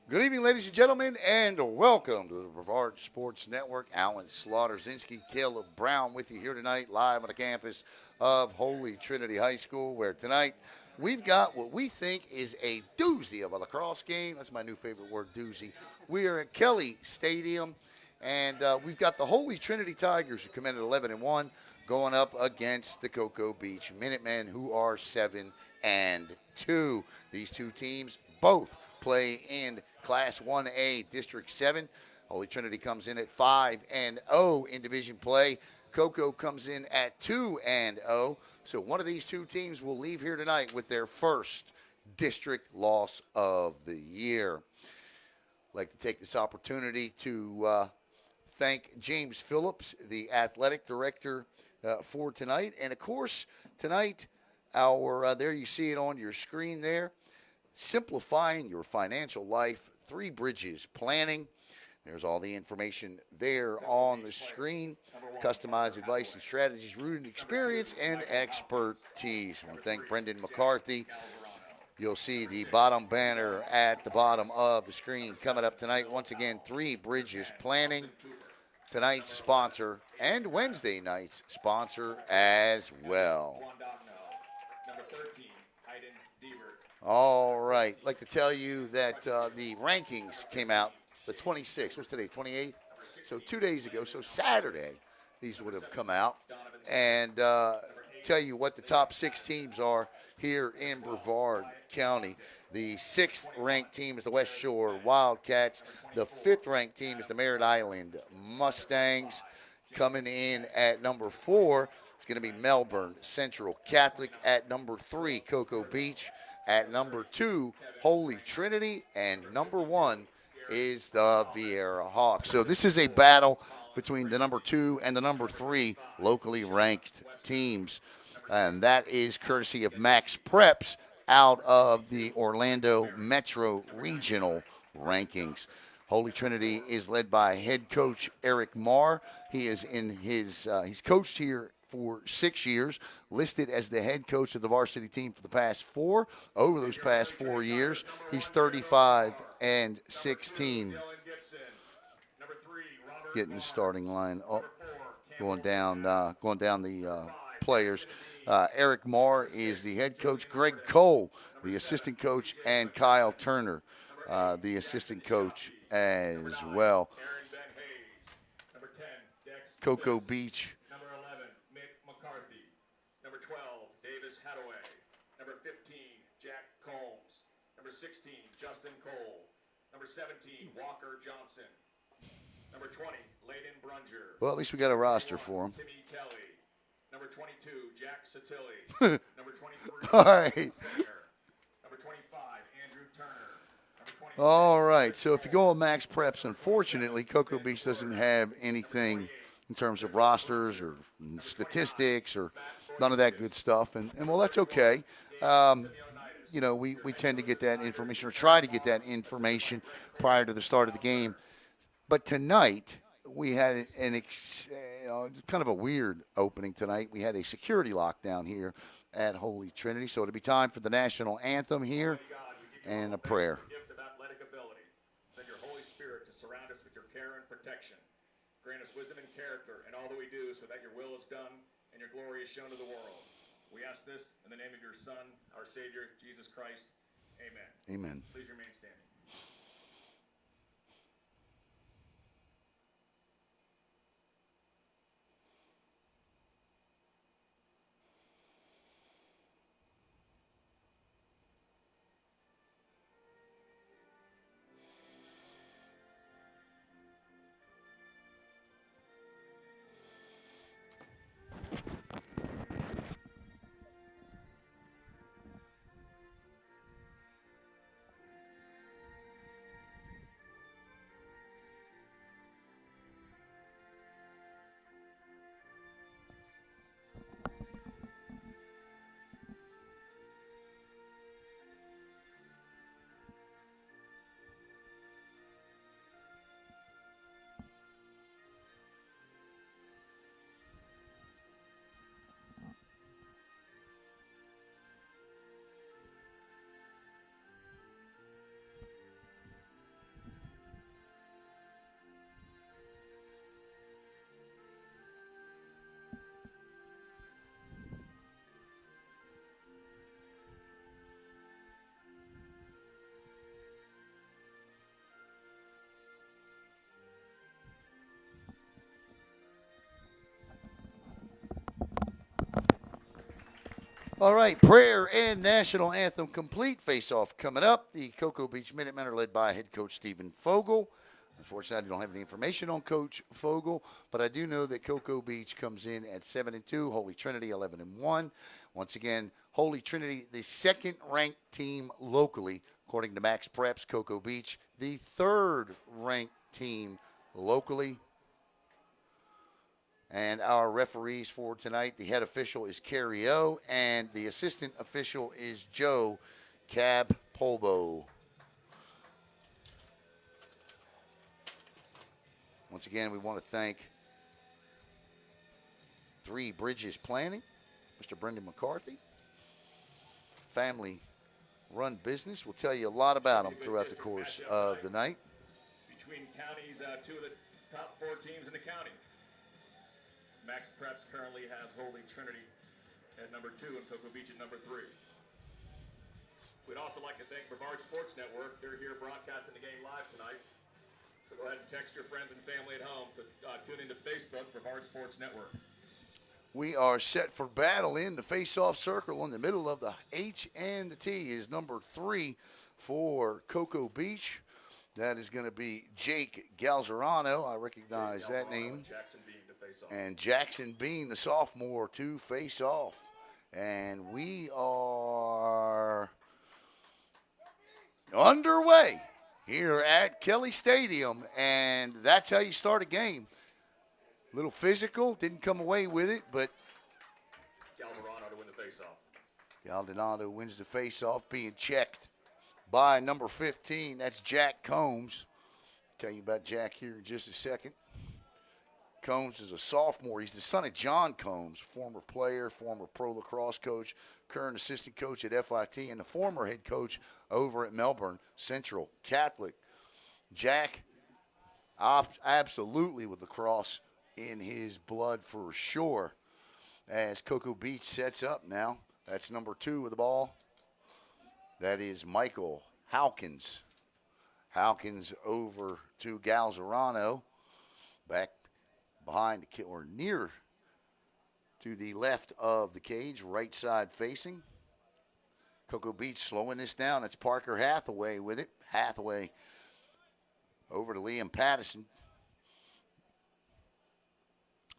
Good evening, ladies and gentlemen, and welcome to the Brevard Sports Network. Alan Slaughterzinski, Caleb Brown with you here tonight, live on the campus of Holy Trinity High School, where tonight we've got what we think is a doozy of a lacrosse game. That's my new favorite word, doozy. We are at Kelly Stadium, and we've got the Holy Trinity Tigers, who come in at 11-1, going up against the Cocoa Beach Minutemen, who are 7-2. These two teams both play in Class 1A District 7. Holy Trinity comes in at 5-0 in division play. Cocoa comes in at 2-0. So one of these two teams will leave here tonight with their first district loss of the year. I'd like to take this opportunity to thank James Phillips, the athletic director, for tonight. And of course, tonight, there you see it on your screen there. Simplifying your financial life, Three Bridges Planning. There's all the information there on the screen. Customized advice and strategies rooted in experience and expertise. I want to thank Brendan McCarthy. You'll see the bottom banner at the bottom of the screen coming up tonight. Once again, Three Bridges Planning, tonight's sponsor, and Wednesday night's sponsor as well. All right. I'd like to tell you that the rankings came out the 26th. What's today? 28th? So 2 days ago. So Saturday, these would have come out. And tell you what the top 6 teams are here in Brevard County. The 6th ranked team is the West Shore Wildcats. The 5th ranked team is the Merritt Island Mustangs. Coming in at number 4 is going to be Melbourne Central Catholic. At number 3, Cocoa Beach. At number 2, Holy Trinity, and number 1 is the Vieira Hawks. So this is a battle between the number 2 and the number 3 locally ranked teams, and that is courtesy of Max Preps out of the Orlando Metro Regional rankings. Holy Trinity is led by head coach Eric Marr. He is in he's coached here for 6 years, listed as the head coach of the varsity team for the past 4. Over those past 4 years, he's 35-16. Getting the starting line. Going down the players. Eric Marr is the head coach. Greg Cole, the assistant coach, and Kyle Turner, the assistant coach as well. Cocoa Beach. Number 15, Jack Combs. Number 16, Justin Cole. Number 17, Walker Johnson. Number 20, Layden Brunger. Well, at least we got a roster for him. Timmy Kelly. Number 22, Jack Satilli. Number 23, all right. Singer. Number 25, Andrew Turner. Number 26, all right. So if you go on Max Preps, unfortunately, Cocoa Beach doesn't have anything in terms of rosters or statistics or none of that good stuff. And well, that's okay. We tend to get that information or try to get that information prior to the start of the game. But tonight, we had kind of a weird opening tonight. We had a security lockdown here at Holy Trinity. So it'll be time for the national anthem here and a prayer. Gift of athletic ability. Send your Holy Spirit to surround us with your care and protection. Grant us wisdom and character in all that we do so that your will is done and your glory is shown to the world. We ask this in the name of your Son, our Savior, Jesus Christ. Amen. Amen. Please remain standing. All right, prayer and national anthem complete. Face-off coming up. The Cocoa Beach Minutemen are led by head coach Stephen Fogel. Unfortunately, I don't have any information on Coach Fogel, but I do know that Cocoa Beach comes in at 7-2, Holy Trinity 11-1. Once again, Holy Trinity, the second-ranked team locally, according to Max Preps. Cocoa Beach, the third-ranked team locally. And our referees for tonight, the head official is Carrie O, and the assistant official is Joe Cab Polbo. Once again, we want to thank Three Bridges Planning, Mr. Brendan McCarthy. Family-run business. We'll tell you a lot about them throughout the course of the night. Between counties, two of the top 4 teams in the county. Max Preps currently has Holy Trinity at number 2 and Cocoa Beach at number 3. We'd also like to thank Brevard Sports Network. They're here broadcasting the game live tonight. So go ahead and text your friends and family at home to tune into Facebook, Brevard Sports Network. We are set for battle in the face-off circle. In the middle of the H and the T is number 3 for Cocoa Beach. That is going to be Jake Galzerano. I recognize that name. Jackson Bean to face off. And Jackson Bean, the sophomore, to face off. And we are underway here at Kelly Stadium. And that's how you start a game. A little physical, didn't come away with it, but Galderano to win the faceoff. Galderano wins the faceoff, being checked by number 15. That's Jack Combs. Tell you about Jack here in just a second. Combs is a sophomore. He's the son of John Combs, former player, former pro lacrosse coach, current assistant coach at FIT, and the former head coach over at Melbourne Central Catholic. Jack, absolutely with lacrosse in his blood for sure. As Cocoa Beach sets up now, that's number 2 with the ball. That is Michael Hawkins. Hawkins over to Galzerano. Back behind the or near to the left of the cage, right side facing. Cocoa Beach slowing this down. It's Parker Hathaway with it. Hathaway over to Liam Pattison.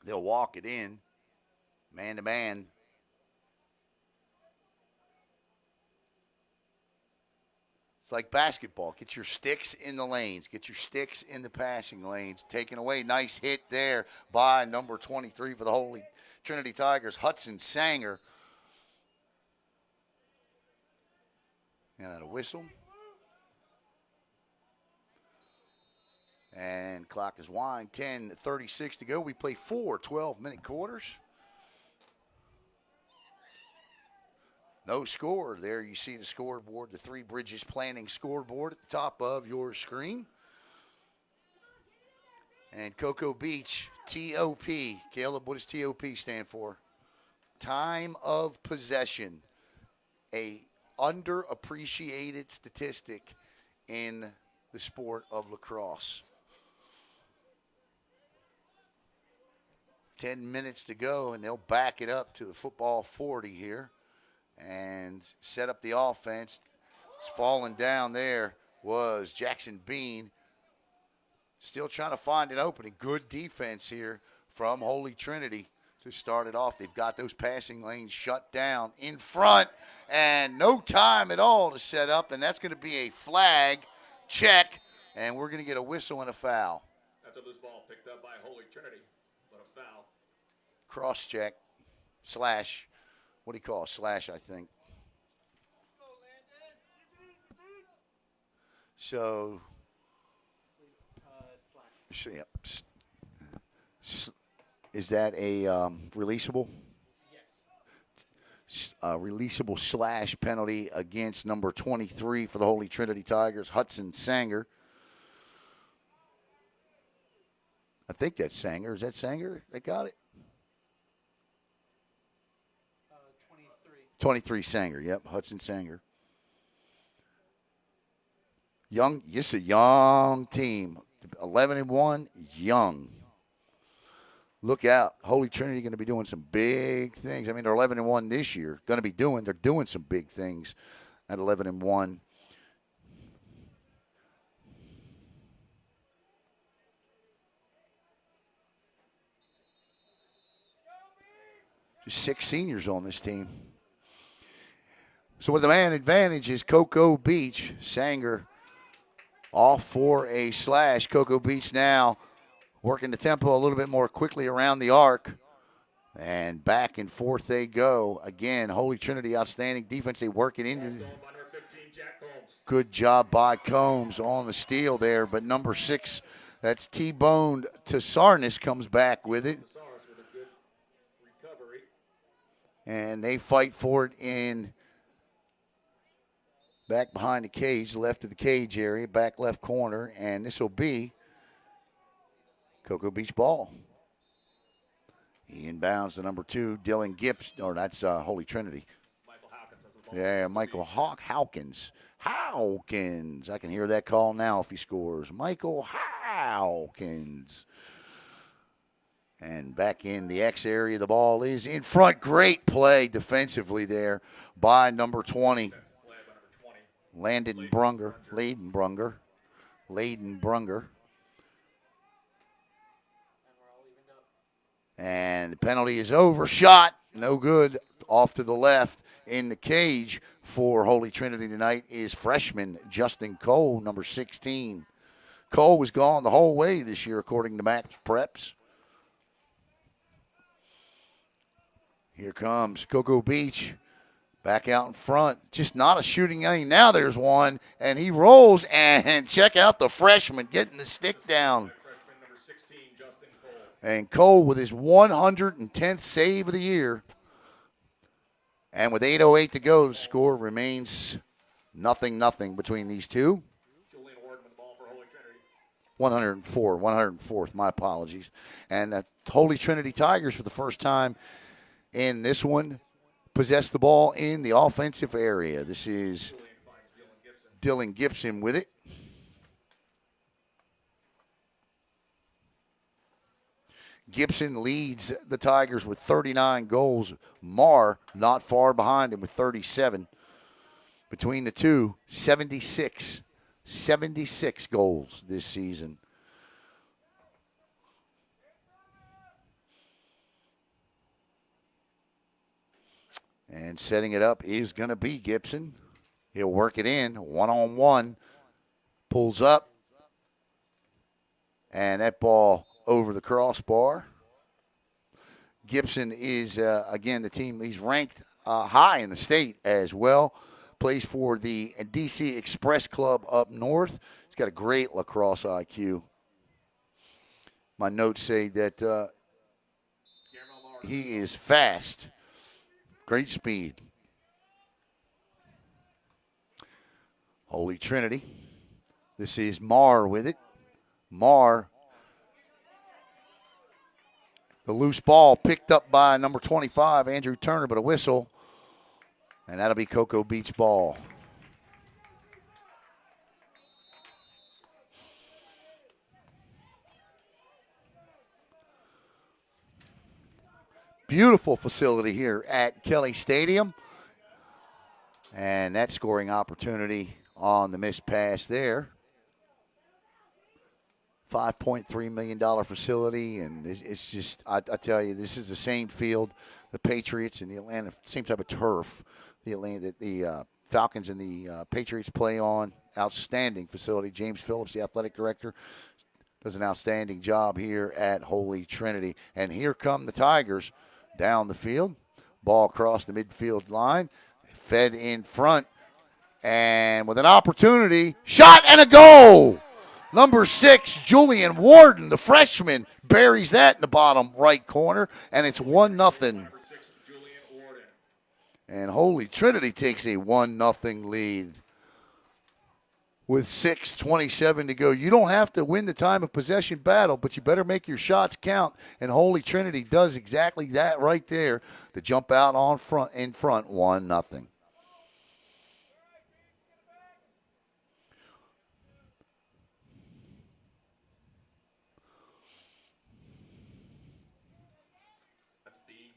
They'll walk it in, man-to-man. It's like basketball. Get your sticks in the lanes. Get your sticks in the passing lanes. Taken away. Nice hit there by number 23 for the Holy Trinity Tigers, Hudson Sanger. And a whistle. And clock is wind. 10:36 to go. We play 4 12-minute quarters. No score. There you see the scoreboard, the Three Bridges Planning scoreboard at the top of your screen. And Cocoa Beach, TOP. Caleb, what does TOP stand for? Time of possession. A underappreciated statistic in the sport of lacrosse. 10 minutes to go, and they'll back it up to the football 40 here and set up the offense. Falling down there was Jackson Bean. Still trying to find an opening. Good defense here from Holy Trinity to start it off. They've got those passing lanes shut down in front, and no time at all to set up, and that's going to be a flag check, and we're going to get a whistle and a foul. That's a loose ball picked up by Holy Trinity, but a foul. Cross check, slash, what do you call it? Slash, I think. So, yeah. Is that a releasable? Yes. Releasable slash penalty against number 23 for the Holy Trinity Tigers, Hudson Sanger. I think that's Sanger. Is that Sanger? They got it? 23 Sanger, yep, Hudson Sanger. Young, just a young team. 11-1, young. look out. Holy Trinity going to be doing some big things. I mean, they're 11-1 this year. They're doing some big things at 11-1. Just 6 seniors on this team. So with the man advantage is Cocoa Beach. Sanger off for a slash. Cocoa Beach now working the tempo a little bit more quickly around the arc. And back and forth they go. Again, Holy Trinity, outstanding defense. They work it into. Good job by Combs on the steal there. But number 6, that's T-boned to Sarnis, comes back with it. And they fight for it in back behind the cage, left of the cage area, back left corner. And this will be Cocoa Beach ball. He inbounds to number 2, Dylan Gibson. Or that's Holy Trinity. Yeah, Michael Hawkins. Hawkins. I can hear that call now if he scores. Michael Hawkins. And back in the X area, the ball is in front. Great play defensively there by number 20. Landon Brunger. Layden Brunger. And the penalty is over. Shot. No good. Off to the left. In the cage for Holy Trinity tonight is freshman Justin Cole, number 16. Cole was gone the whole way this year, according to Max Preps. Here comes Cocoa Beach back out in front. Just not a shooting lane. Now there's one, and he rolls, and check out the freshman getting the stick down. And Cole with his 110th save of the year. And with 8:08 to go, the score remains 0-0 between these two. 104th, my apologies. And the Holy Trinity Tigers, for the first time in this one, possess the ball in the offensive area. This is Dylan Gibson with it. Gibson leads the Tigers with 39 goals. Marr not far behind him with 37. Between the two, 76 goals this season. And setting it up is going to be Gibson. He'll work it in, one-on-one. Pulls up. And that ball over the crossbar. Gibson is, again, the team, he's ranked high in the state as well. Plays for the DC Express Club up north. He's got a great lacrosse IQ. My notes say that he is fast. Great speed. Holy Trinity. This is Marr with it. Marr. The loose ball picked up by number 25, Andrew Turner, but a whistle. And that'll be Cocoa Beach ball. Beautiful facility here at Kelly Stadium. And that scoring opportunity on the missed pass there. $5.3 million facility, and it's just, I tell you, this is the same field the Patriots and the Atlanta, same type of turf the Falcons and the Patriots play on. Outstanding facility. James Phillips, the athletic director, does an outstanding job here at Holy Trinity. And here come the Tigers down the field. Ball across the midfield line. Fed in front. And with an opportunity, shot and a goal! Number 6, Julian Warden, the freshman, buries that in the bottom right corner, and it's 1-0. And Holy Trinity takes a 1-0 lead with 6:27 to go. You don't have to win the time of possession battle, but you better make your shots count, and Holy Trinity does exactly that right there to jump out in front 1-0.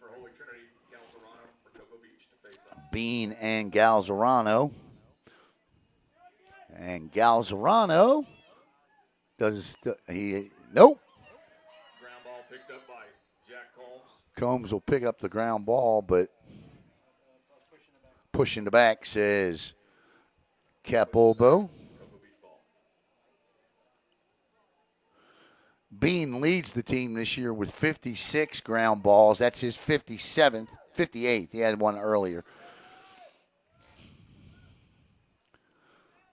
for Holy Trinity, Galzerano for Cocoa Beach to face off. Bean and Galzerano. And Galzerano nope. Ground ball picked up by Jack Combs. Combs will pick up the ground ball, but pushing the back says Capolbo. Bean leads the team this year with 56 ground balls. That's his 58th. He had one earlier.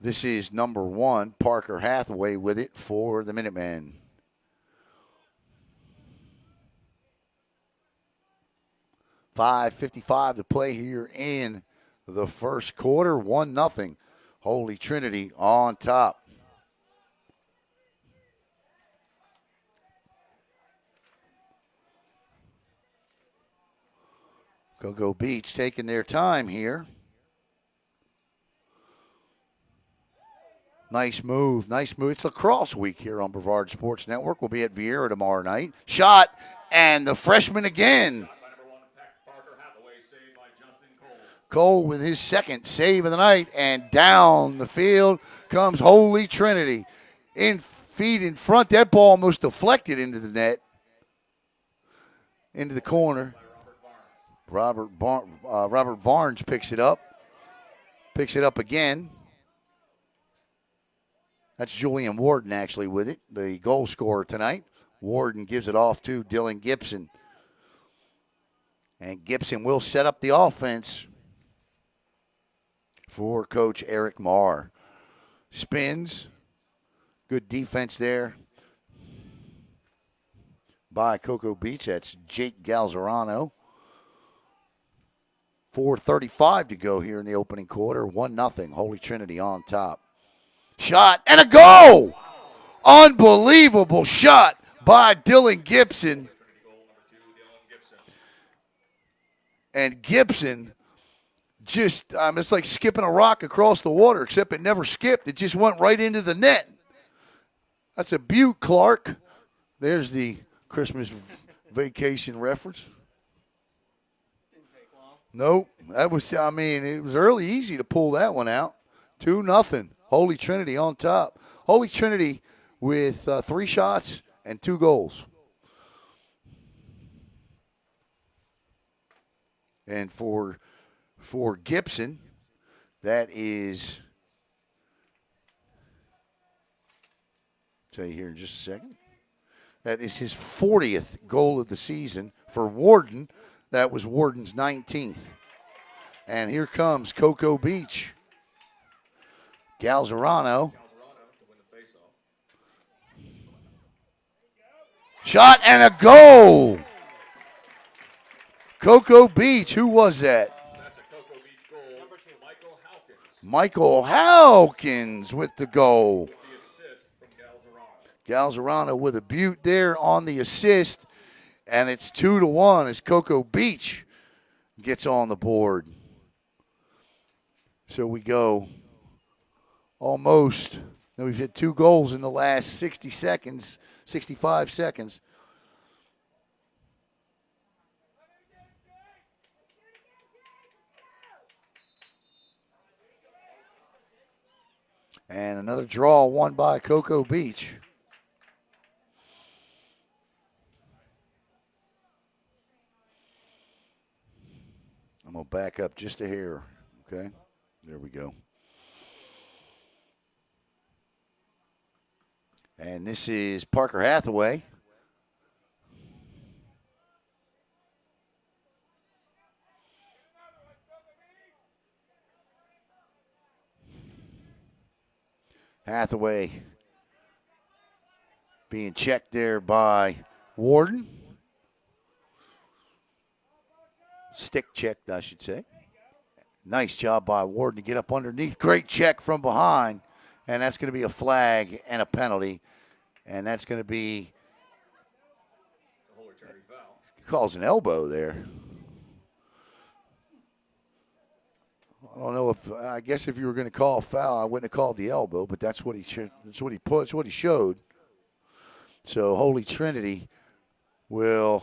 This is number 1, Parker Hathaway with it for the Minutemen. .555 to play here in the first quarter. 1-0. Holy Trinity on top. Cocoa Beach taking their time here. Nice move, nice move. It's lacrosse week here on Brevard Sports Network. We'll be at Vieira tomorrow night. Shot, and the freshman again. Cole with his second save of the night, and down the field comes Holy Trinity. Feet in front, that ball almost deflected into the net, into the corner. Robert Barnes picks it up again. That's Julian Warden actually with it, the goal scorer tonight. Warden gives it off to Dylan Gibson. And Gibson will set up the offense for Coach Eric Marr. Spins. Good defense there by Cocoa Beach. That's Jake Galzerano. 4:35 to go here in the opening quarter. 1-0. Holy Trinity on top. Shot and a goal! Unbelievable shot by Dylan Gibson. And Gibson just, it's like skipping a rock across the water, except it never skipped. It just went right into the net. That's a beaut, Clark. There's the Christmas vacation reference. Didn't take long. Nope. That was, it was early easy to pull that one out. 2-0. Holy Trinity on top. Holy Trinity with 3 shots and 2 goals. And for Gibson, that is, I'll tell you here in just a second, that is his 40th goal of the season. For Warden, that was Warden's 19th. And here comes Cocoa Beach. Galzerano. Shot and a goal. Cocoa Beach, who was that? That's a Cocoa Beach goal. Number 2, Michael Hawkins. Michael Hawkins with the goal. With the assist from Galzerano. Galzerano with a beaut there on the assist. And it's 2-1 as Cocoa Beach gets on the board. So we go almost. Now we've hit 2 goals in the last 65 seconds. And another draw won by Cocoa Beach. I'm going to back up just a hair, okay? There we go. And this is Parker Hathaway. Hathaway being checked there by Warden. Stick checked, I should say. Nice job by Warden to get up underneath. Great check from behind. And that's going to be a flag and a penalty. And that's going to be, he calls an elbow there. I don't know I guess if you were going to call a foul, I wouldn't have called the elbow, but that's what he showed. So Holy Trinity will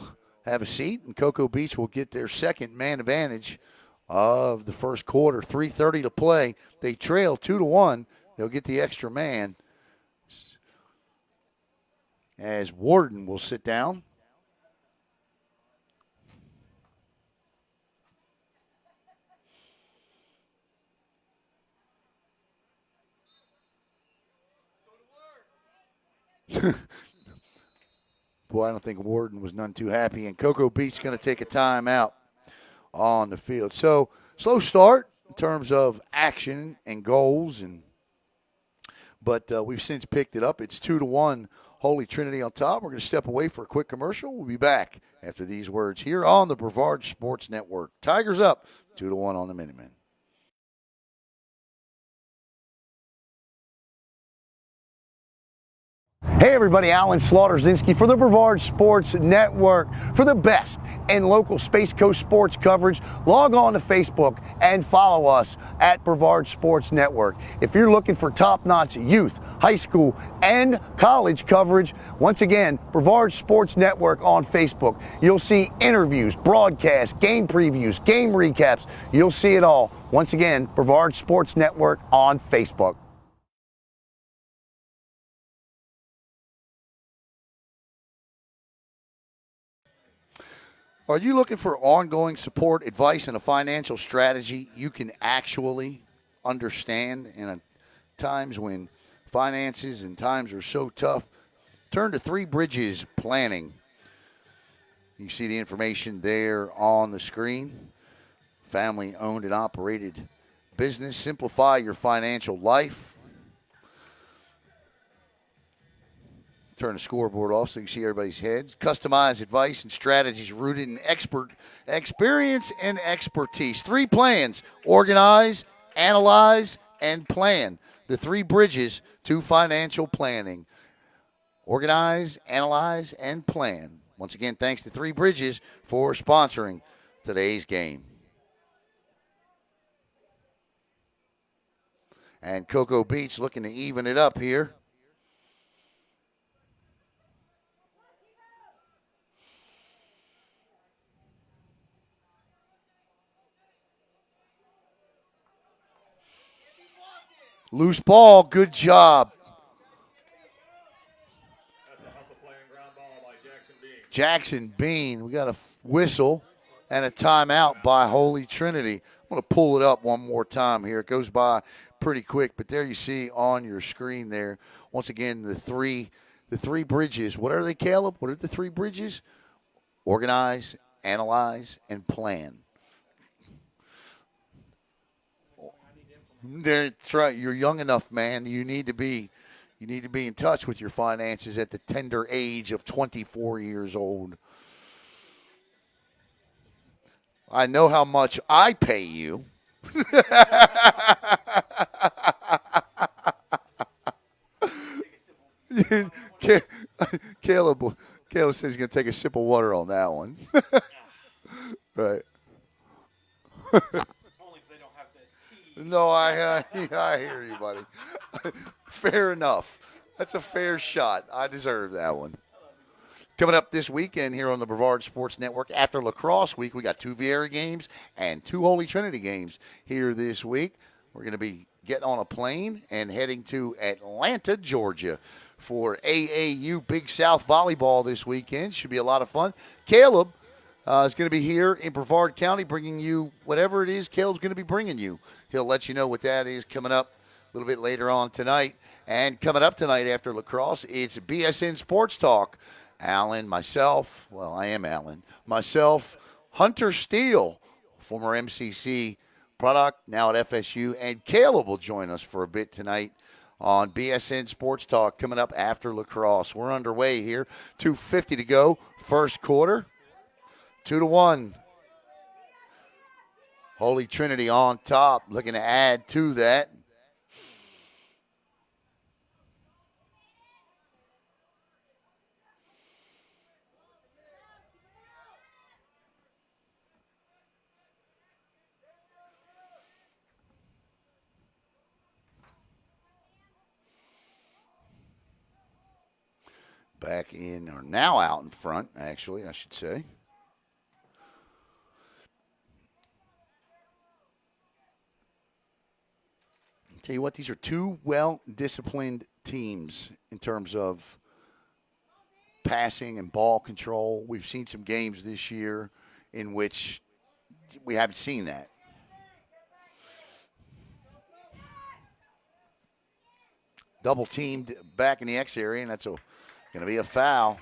have a seat, and Cocoa Beach will get their second man advantage of the first quarter. 3:30 to play. They trail 2-1. They'll get the extra man as Warden will sit down. Boy, I don't think Warden was none too happy. And Cocoa Beach going to take a timeout on the field. So, slow start in terms of action and goals, but we've since picked it up. It's 2-1, Holy Trinity on top. We're going to step away for a quick commercial. We'll be back after these words here on the Brevard Sports Network. Tigers up 2-1 on the Minutemen. Hey everybody, Alan Slaughter-Zinski for the Brevard Sports Network. For the best in local Space Coast sports coverage, log on to Facebook and follow us at Brevard Sports Network. If you're looking for top-notch youth, high school, and college coverage, once again, Brevard Sports Network on Facebook. You'll see interviews, broadcasts, game previews, game recaps. You'll see it all. Once again, Brevard Sports Network on Facebook. Are you looking for ongoing support, advice, and a financial strategy you can actually understand in times when finances and times are so tough? Turn to Three Bridges Planning. You see the information there on the screen. Family-owned and operated business. Simplify your financial life. Turn the scoreboard off so you can see everybody's heads. Customized advice and strategies rooted in expert experience and expertise. 3 plans: organize, analyze, and plan. The 3 bridges to financial planning. Organize, analyze, and plan. Once again, thanks to 3 Bridges for sponsoring today's game. And Cocoa Beach looking to even it up here. Loose ball, good job. That's a hustle play and ground ball by Jackson Bean. Jackson Bean, we got a whistle and a timeout by Holy Trinity. I'm going to pull it up one more time here. It goes by pretty quick, but there you see on your screen there, once again, the three bridges. What are they, Caleb? What are the 3 bridges? Organize, analyze, and plan. That's right. You're young enough, man. You need to be in touch with your finances at the tender age of 24 years old. I know how much I pay you. Caleb says he's going to take a sip of water on that one. Right. Only because I don't have the tea. No, I hear you, buddy. Fair enough. That's a fair shot. I deserve that one. Coming up this weekend here on the Brevard Sports Network, after Lacrosse Week, we got 2 Viera games and 2 Holy Trinity games here this week. We're going to be getting on a plane and heading to Atlanta, Georgia for AAU Big South Volleyball this weekend. Should be a lot of fun. Caleb is going to be here in Brevard County bringing you whatever it is Caleb's going to be bringing you. He'll let you know what that is coming up a little bit later on tonight. And coming up tonight after Lacrosse, it's BSN Sports Talk. Alan, myself, well, I am Alan, myself, Hunter Steele, former MCC product, now at FSU, and Caleb will join us for a bit tonight on BSN Sports Talk coming up after Lacrosse. We're underway here, 2:50 to go, first quarter, 2-1. Holy Trinity on top, looking to add to that. Back in, or now out in front, actually, I should say. Tell you what, these are two well-disciplined teams in terms of passing and ball control. We've seen some games this year in which we haven't seen that. Double teamed back in the X area, and that's going to be a foul.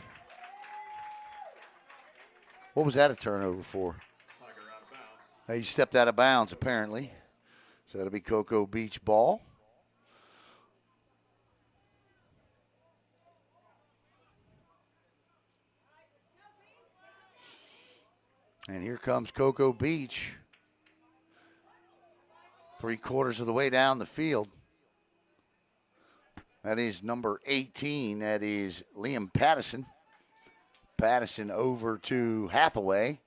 What was that a turnover for? He stepped out of bounds, apparently. So that'll be Cocoa Beach ball. And here comes Cocoa Beach. 3/4 of the way down the field. That is number 18. That is Liam Pattison. Pattison over to Hathaway.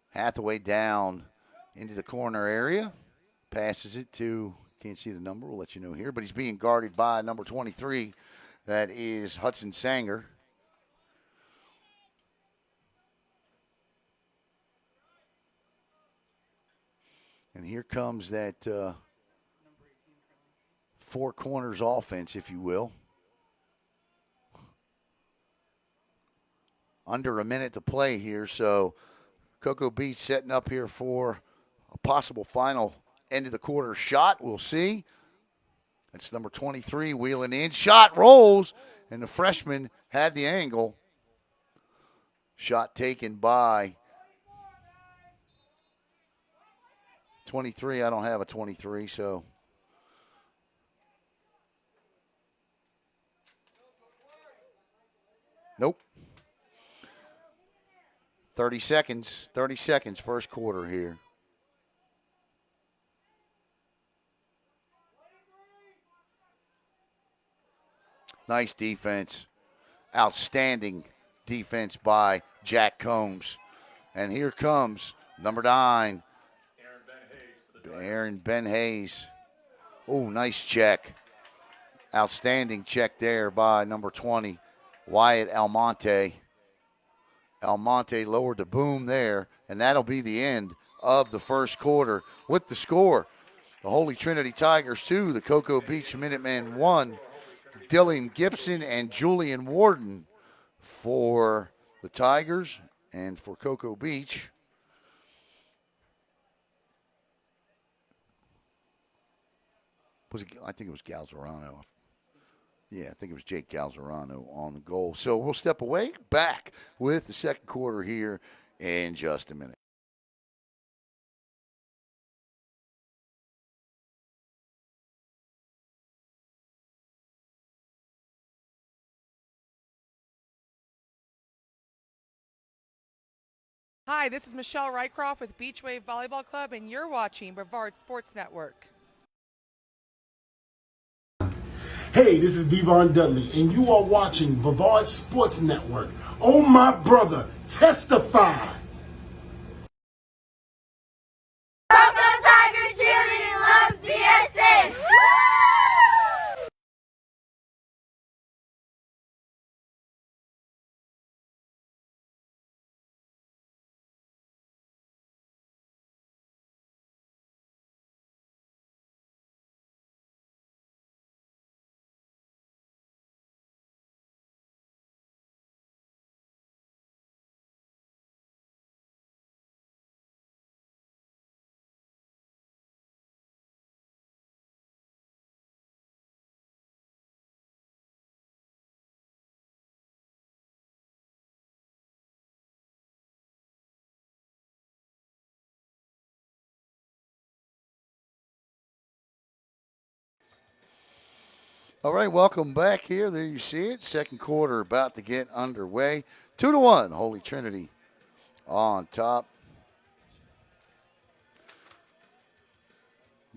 Hathaway down into the corner area. Passes it to, can't see the number, we'll let you know here, but he's being guarded by number 23. That is Hudson Sanger. And here comes that four corners offense, if you will. Under a minute to play here, so Cocoa Beach setting up here for a possible final end of the quarter shot. We'll see. That's number 23 wheeling in. Shot rolls, and the freshman had the angle. Shot taken by 23. I don't have a 23, so. Nope. 30 seconds, first quarter here. Nice defense. Outstanding defense by Jack Combs. And here comes number 9, Aaron Ben Hayes. Oh, nice check. Outstanding check there by number 20, Wyatt Almonte. Almonte lowered the boom there, and that'll be the end of the first quarter. With the score, the Holy Trinity Tigers 2, the Cocoa Beach Minutemen 1. Dylan Gibson and Julian Warden for the Tigers, and for Cocoa Beach, I think it was Galzerano. Yeah, I think it was Jake Galzerano on the goal. So we'll step away, back with the second quarter here in just a minute. Hi, this is Michelle Rycroft with Beach Wave Volleyball Club, and you're watching Brevard Sports Network. Hey, this is Devon Dudley, and you are watching Brevard Sports Network. Oh, my brother, testify. Cocoa Tiger cheerleading loves BSN. Woo! All right, welcome back here. There you see it. Second quarter about to get underway. 2-1, Holy Trinity on top.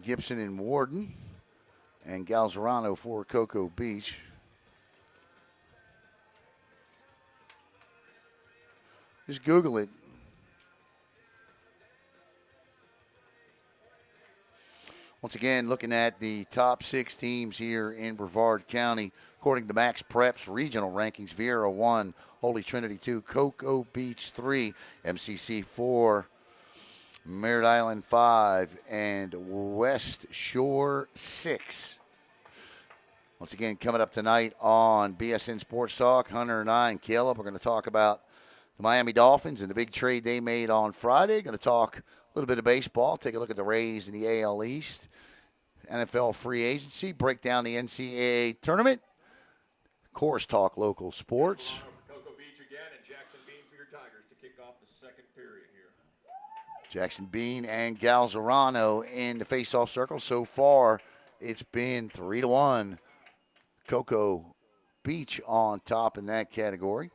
Gibson and Warden, and Galzerano for Cocoa Beach. Just Google it. Once again, looking at the top 6 teams here in Brevard County. According to Max Prep's regional rankings, Viera 1, Holy Trinity 2, Cocoa Beach 3, MCC 4, Merritt Island 5, and West Shore 6. Once again, coming up tonight on BSN Sports Talk, Hunter and I and Caleb are going to talk about the Miami Dolphins and the big trade they made on Friday. Going to talk a little bit of baseball, take a look at the Rays in the AL East, NFL free agency, break down the NCAA tournament, of course, talk local sports. Cocoa Beach again, and Jackson Bean for your Tigers to kick off the second period here. Jackson Bean and Galzerano in the face-off circle. So far, it's been 3-1. Cocoa Beach on top in that category.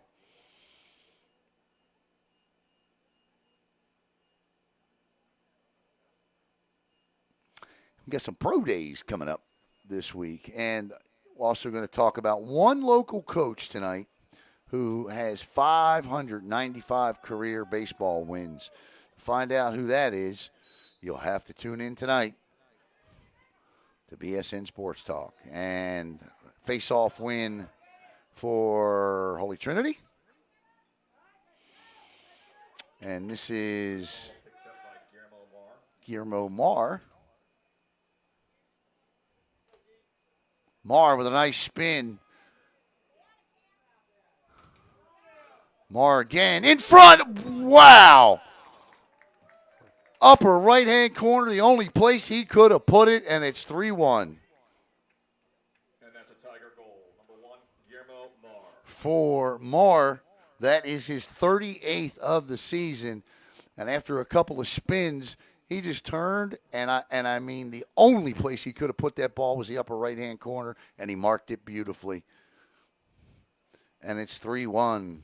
We've got some pro days coming up this week. And we're also going to talk about one local coach tonight who has 595 career baseball wins. To find out who that is, you'll have to tune in tonight to BSN Sports Talk. And face-off win for Holy Trinity. And this is Guillermo Marr. Marr with a nice spin. Marr again in front. Wow. Upper right-hand corner, the only place he could have put it, and it's 3-1. For Marr, that is his 38th of the season. And after a couple of spins, he just turned, and I mean the only place he could have put that ball was the upper right-hand corner, and he marked it beautifully. And it's 3-1.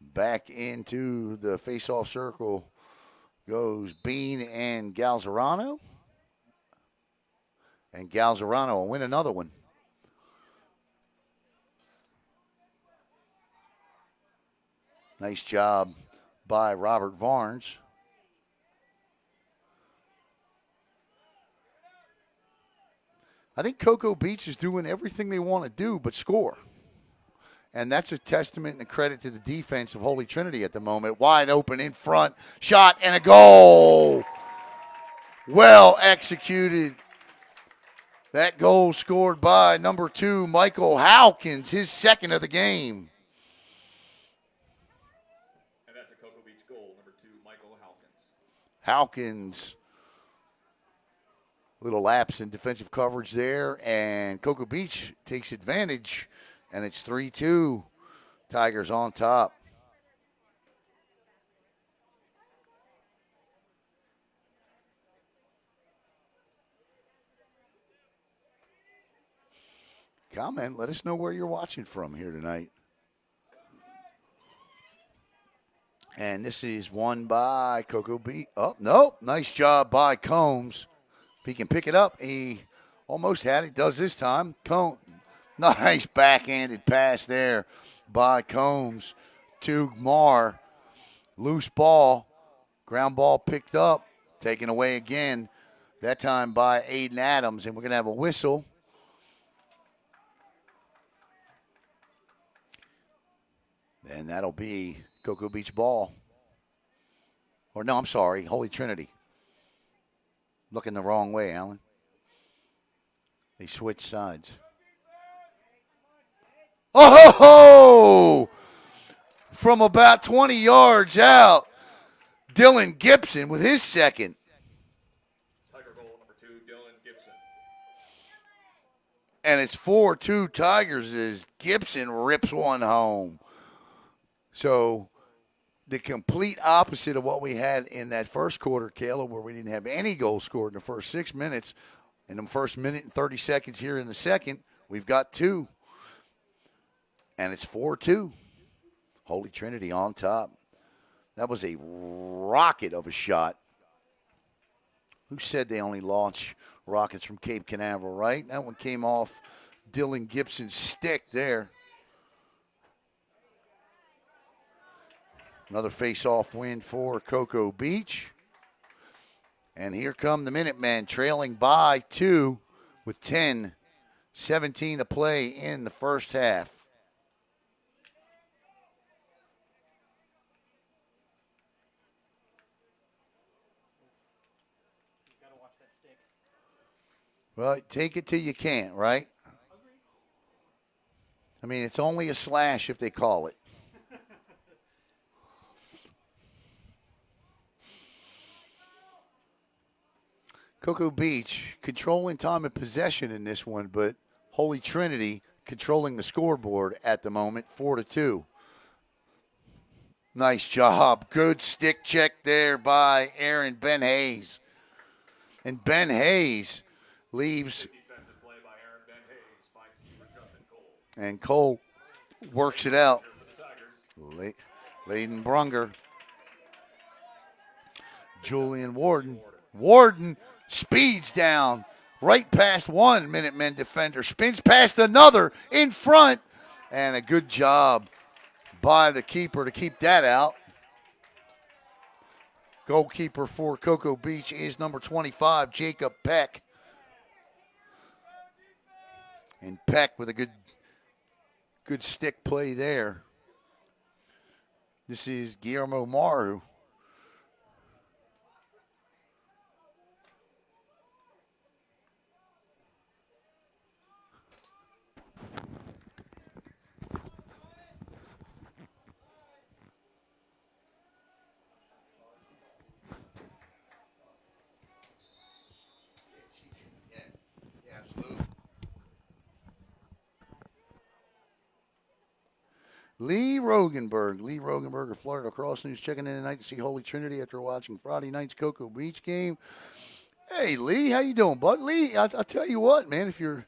Back into the face-off circle goes Bean and Galzerano. And Galzerano will win another one. Nice job by Robert Varnes. I think Cocoa Beach is doing everything they want to do but score. And that's a testament and a credit to the defense of Holy Trinity at the moment. Wide open in front, shot, and a goal. Well executed. That goal scored by number 2, Michael Hawkins, his second of the game. And that's a Cocoa Beach goal, number 2, Michael Hawkins. Hawkins, little lapse in defensive coverage there, and Cocoa Beach takes advantage. And it's 3-2. Tigers on top. Comment. Let us know where you're watching from here tonight. And this is won by Cocoa Beach. Oh, no. Nice job by Combs. If he can pick it up, he almost had it. Does this time. Nice backhanded pass there by Combs to Marr. Loose ball. Ground ball picked up. Taken away again. That time by Aiden Adams. And we're going to have a whistle. And that'll be Cocoa Beach ball. Or no, I'm sorry. Holy Trinity. Looking the wrong way, Alan. They switched sides. Oh! From about 20 yards out, Dylan Gibson with his second. Tiger goal, number 2, Dylan Gibson. And it's 4-2 Tigers as Gibson rips one home. So the complete opposite of what we had in that first quarter, Caleb, where we didn't have any goals scored in the first 6 minutes. In the first minute and 30 seconds here in the second, we've got 2. And it's 4-2. Holy Trinity on top. That was a rocket of a shot. Who said they only launch rockets from Cape Canaveral, right? That one came off Dylan Gibson's stick there. Another face-off win for Cocoa Beach. And here come the Minutemen trailing by 2 with 10 17 to play in the first half. You gotta watch that stick. Well, take it till you can't, right? I mean, it's only a slash if they call it. Cocoa Beach controlling time of possession in this one, but Holy Trinity controlling the scoreboard at the moment, 4-2. Nice job. Good stick check there by Aaron Ben Hayes. And Ben Hayes leaves. Defensive play by Aaron Ben Hayes finds keeper Justin Cole. And Cole works it out. For the Tigers. Layden Brunger. Julian Warden. Warden speeds down right past one Minutemen defender. Spins past another in front. And a good job by the keeper to keep that out. Goalkeeper for Cocoa Beach is number 25, Jacob Peck. And Peck with a good stick play there. This is Guillermo Maru. Lee Rogenberg of Florida Lacrosse News checking in tonight to see Holy Trinity after watching Friday night's Cocoa Beach game. Hey, Lee, how you doing, bud? Lee, I'll tell you what, man, if you're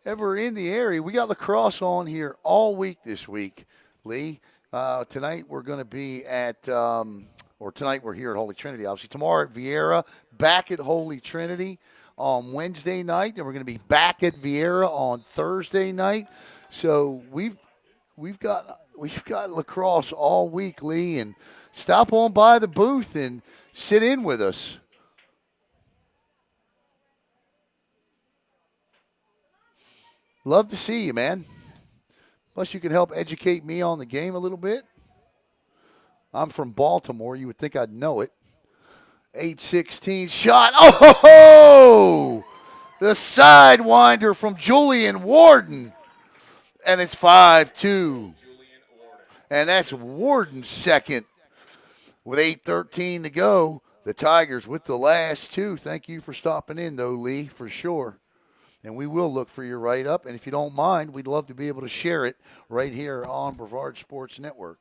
ever in the area, we got lacrosse on here all week this week, Lee. Tonight we're going to be at, tonight we're here at Holy Trinity, obviously. Tomorrow at Vieira, back at Holy Trinity on Wednesday night, and we're going to be back at Vieira on Thursday night. So we've got lacrosse all week, Lee, and stop on by the booth and sit in with us. Love to see you, man. Plus, you can help educate me on the game a little bit. I'm from Baltimore. You would think I'd know it. 8-16 shot. Oh! The sidewinder from Julian Warden. And it's 5-2. And that's Warden's second. With 8:13 to go, the Tigers with the last two. Thank you for stopping in, though, Lee, for sure. And we will look for your write-up. And if you don't mind, we'd love to be able to share it right here on Brevard Sports Network.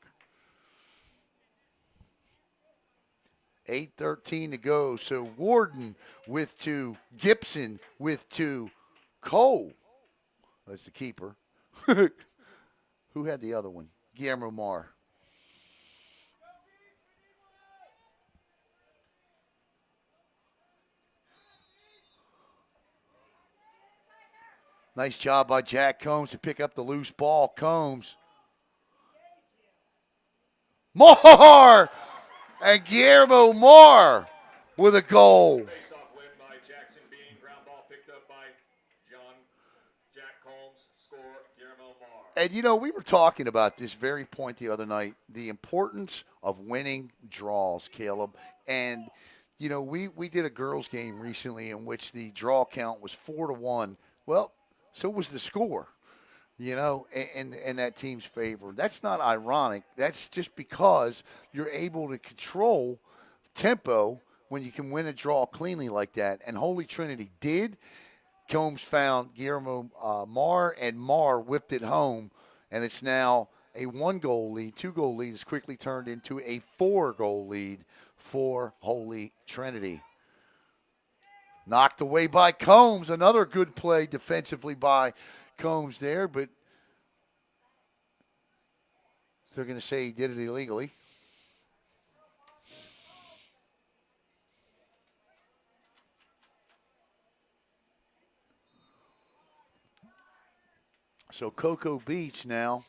8:13 to go. So Warden with two. Gibson with two. Cole, that's the keeper. Who had the other one? Guillermo Mar. Nice job by Jack Combs to pick up the loose ball. Combs. Moore! And Guillermo Moore with a goal. Face-off win by Jackson Bean. Ground ball picked up by Jack Combs. Score, Guillermo Moore. And, you know, we were talking about this very point the other night, the importance of winning draws, Caleb. And, you know, we did a girls' game recently in which the draw count was 4-1. Well, so was the score, you know, in that team's favor. That's not ironic. That's just because you're able to control tempo when you can win a draw cleanly like that. And Holy Trinity did. Combs found Guillermo Mar, and Mar whipped it home. And it's now a 1-goal lead. 2-goal lead is quickly turned into a 4-goal lead for Holy Trinity. Knocked away by Combs. Another good play defensively by Combs there, but they're going to say he did it illegally. So Cocoa Beach now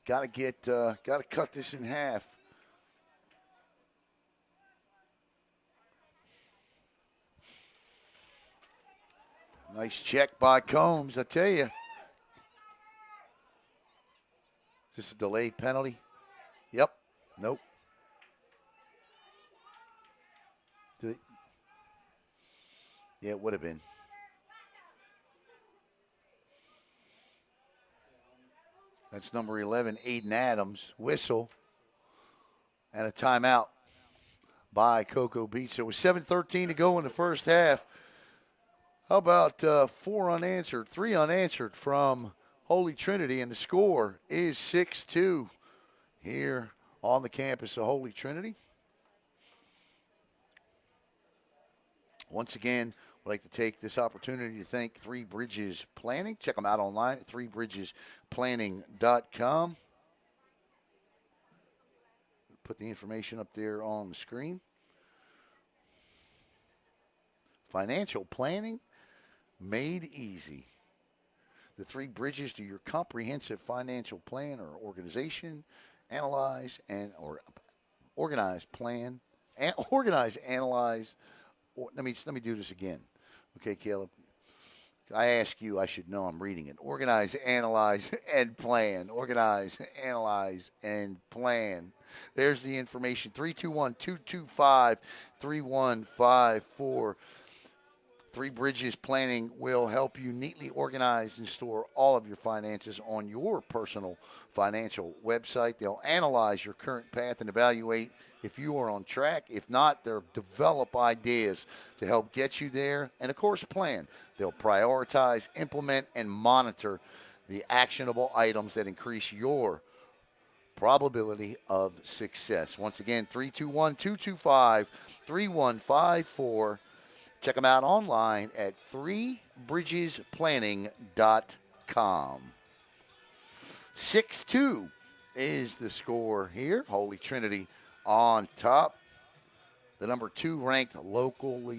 got to cut this in half. Nice check by Combs, I tell you. Is this a delayed penalty? Yep. Nope. Yeah, it would have been. That's number 11, Aiden Adams. Whistle. And a timeout by Cocoa Beach. So it was 7:13 to go in the first half. How about 3 unanswered from Holy Trinity, and the score is 6-2 here on the campus of Holy Trinity. Once again, I'd like to take this opportunity to thank Three Bridges Planning. Check them out online at threebridgesplanning.com. Put the information up there on the screen. Financial planning made easy. The Three Bridges to your comprehensive financial plan or organization. Analyze, analyze. Let me do this again. Okay, Caleb. I ask you, I should know I'm reading it. Organize, analyze, and plan. Organize, analyze, and plan. There's the information. 321-225-3154. Three Bridges Planning will help you neatly organize and store all of your finances on your personal financial website. They'll analyze your current path and evaluate if you are on track. If not, they'll develop ideas to help get you there. And, of course, plan. They'll prioritize, implement, and monitor the actionable items that increase your probability of success. Once again, 321-225-3154. Check them out online at threebridgesplanning.com. 6-2 is the score here. Holy Trinity on top. The number two ranked locally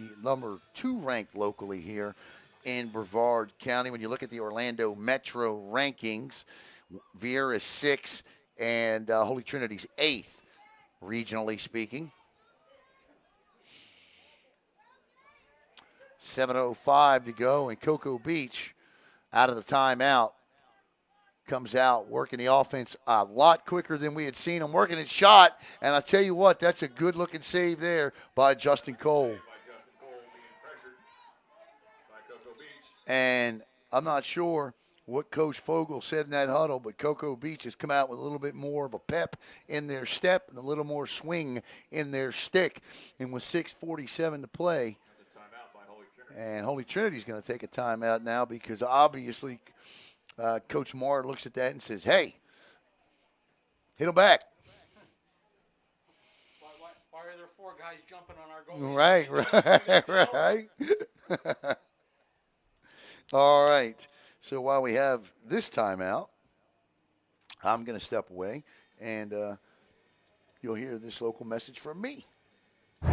here in Brevard County. When you look at the Orlando Metro rankings, Vieira's 6th and Holy Trinity's 8th, regionally speaking. 7:05 to go, and Cocoa Beach out of the timeout comes out working the offense a lot quicker than we had seen them working his shot. And I'll tell you what, that's a good-looking save there by Justin Cole. And I'm not sure what Coach Fogel said in that huddle, but Cocoa Beach has come out with a little bit more of a pep in their step and a little more swing in their stick. And with 6:47 to play, and Holy Trinity is going to take a timeout now because obviously Coach Moore looks at that and says, hey, hit him back. Why are there 4 guys jumping on our goal? Right. All right. So while we have this timeout, I'm going to step away, and you'll hear this local message from me.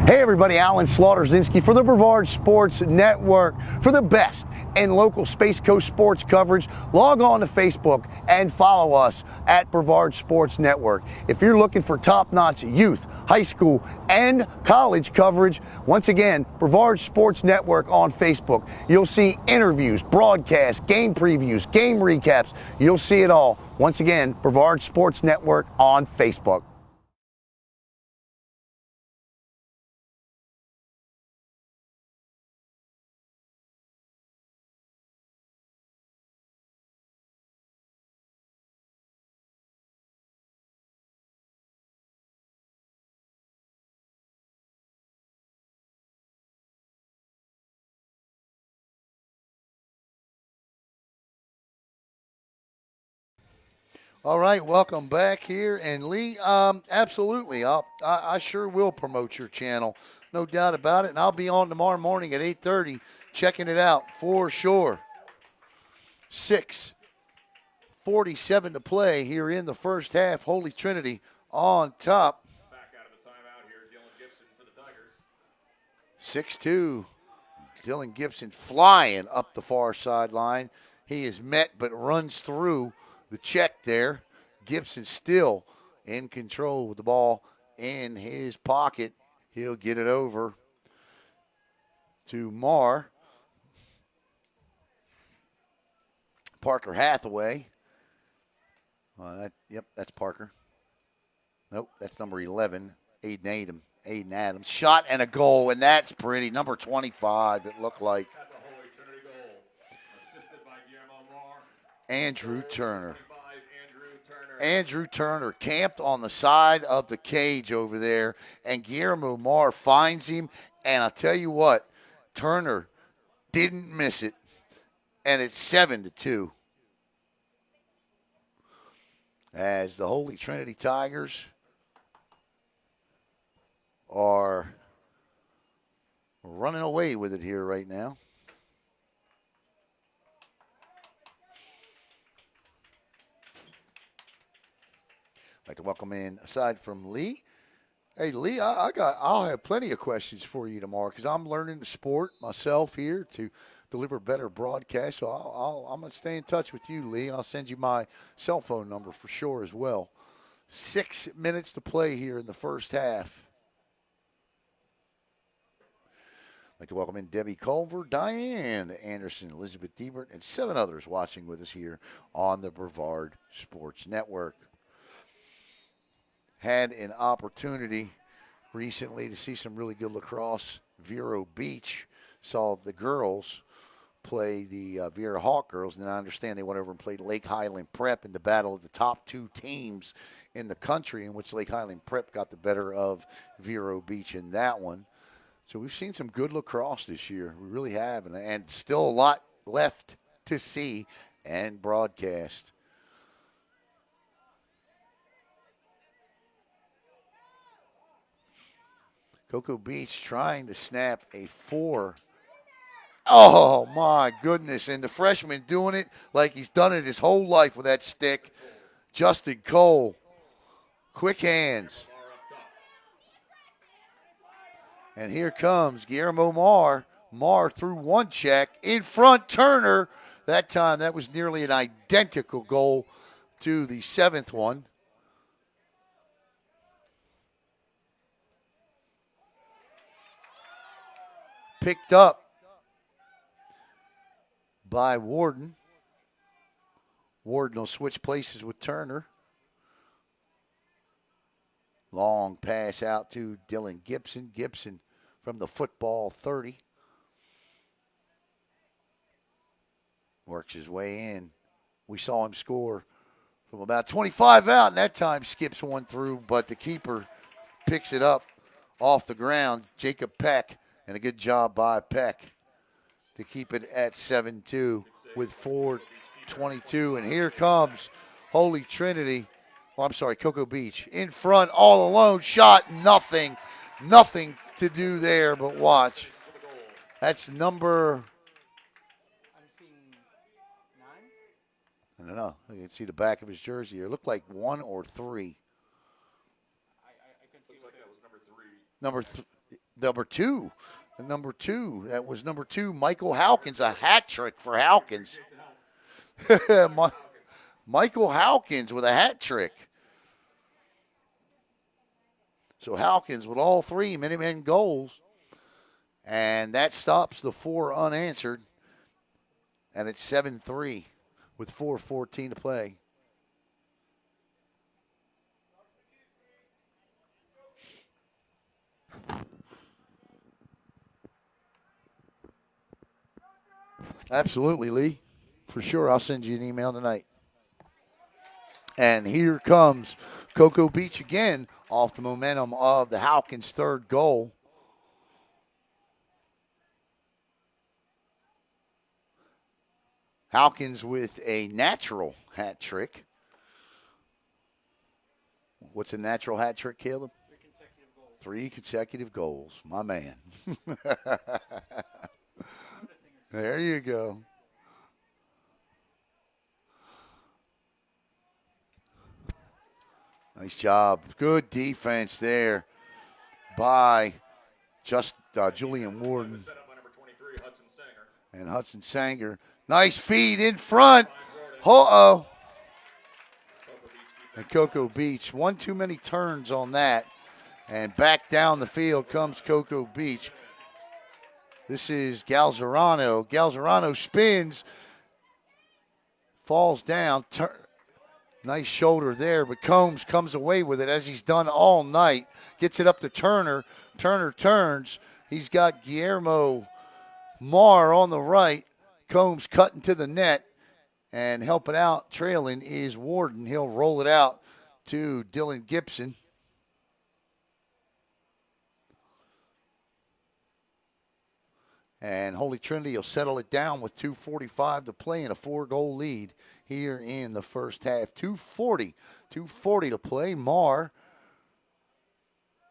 Hey everybody, Alan Slaughter-Zinski for the Brevard Sports Network. For the best in local Space Coast sports coverage, log on to Facebook and follow us at Brevard Sports Network. If you're looking for top-notch youth, high school, and college coverage, once again, Brevard Sports Network on Facebook. You'll see interviews, broadcasts, game previews, game recaps. You'll see it all. Once again, Brevard Sports Network on Facebook. All right, welcome back here. And Lee, absolutely, I sure will promote your channel, no doubt about it. And I'll be on tomorrow morning at 8:30 checking it out for sure. 6:47 to play here in the first half. Holy Trinity on top. Back out of the timeout here, Dylan Gibson for the Tigers. 6-2. Dylan Gibson flying up the far sideline. He is met but runs through the check there. Gibson still in control with the ball in his pocket. He'll get it over to Marr. Parker Hathaway. That's Parker. Nope, that's number 11, Aiden Adams. Shot and a goal, and that's pretty. Number 25, it looked like. That's a Holy Trinity goal. Assisted by Guillermo Moore. Andrew Turner. 25, Andrew Turner camped on the side of the cage over there, and Guillermo Moore finds him. And I'll tell you what, Turner didn't miss it, and it's 7-2. As the Holy Trinity Tigers are running away with it here right now. I'd like to welcome in, aside from Lee. Hey, Lee, I'll have plenty of questions for you tomorrow because I'm learning the sport myself here to deliver better broadcasts. So I'm going to stay in touch with you, Lee. I'll send you my cell phone number for sure as well. 6 minutes to play here in the first half. I'd like to welcome in Debbie Culver, Diane Anderson, Elizabeth Diebert, and 7 others watching with us here on the Brevard Sports Network. Had an opportunity recently to see some really good lacrosse. Vero Beach saw the girls play the Vera Hawk girls, and I understand they went over and played Lake Highland Prep in the battle of the top 2 teams in the country, in which Lake Highland Prep got the better of Vero Beach in that one. So we've seen some good lacrosse this year. We really have, and still a lot left to see and broadcast. Cocoa Beach trying to snap a 4. Oh, my goodness. And the freshman doing it like he's done it his whole life with that stick. Justin Cole. Quick hands. And here comes Guillermo Marr. Marr through one check. In front, Turner. That time, that was nearly an identical goal to the 7th one. Picked up by Warden. Warden will switch places with Turner. Long pass out to Dylan Gibson. Gibson from the football 30. Works his way in. We saw him score from about 25 out, and that time skips one through, but the keeper picks it up off the ground. Jacob Peck. And a good job by Peck to keep it at 7-2 with 4:22. And here comes Holy Trinity. Oh, I'm sorry, Cocoa Beach. In front, all alone, shot, nothing. Nothing to do there, but watch. That's number... I'm seeing 9? I don't know. You can see the back of his jersey here. It looked like 1 or 3. I couldn't see what that was. Number 3. Number 2. Number 2. That was number 2, Michael Hawkins. A hat trick for Hawkins. Michael Hawkins with a hat trick. So Hawkins with all 3 Minutemen goals. And that stops the 4 unanswered. And it's 7-3 with 4:14 to play. Absolutely, Lee. For sure, I'll send you an email tonight. And here comes Cocoa Beach again off the momentum of the Hawkins' 3rd goal. Hawkins with a natural hat trick. What's a natural hat trick, Caleb? 3 consecutive goals. My man. There you go. Nice job. Good defense there by Julian Warden and Hudson Sanger. Nice feed in front. Uh-oh. And Cocoa Beach. One too many turns on that. And back down the field comes Cocoa Beach. This is Galzerano. Galzerano spins. falls down. Nice shoulder there, but Combs comes away with it as he's done all night. Gets it up to Turner. Turner turns. He's got Guillermo Marr on the right. Combs cutting to the net and helping out. Trailing is Warden. He'll roll it out to Dylan Gibson. And Holy Trinity will settle it down with 2:45 to play and a 4-goal lead here in the first half. 2:40 to play. Marr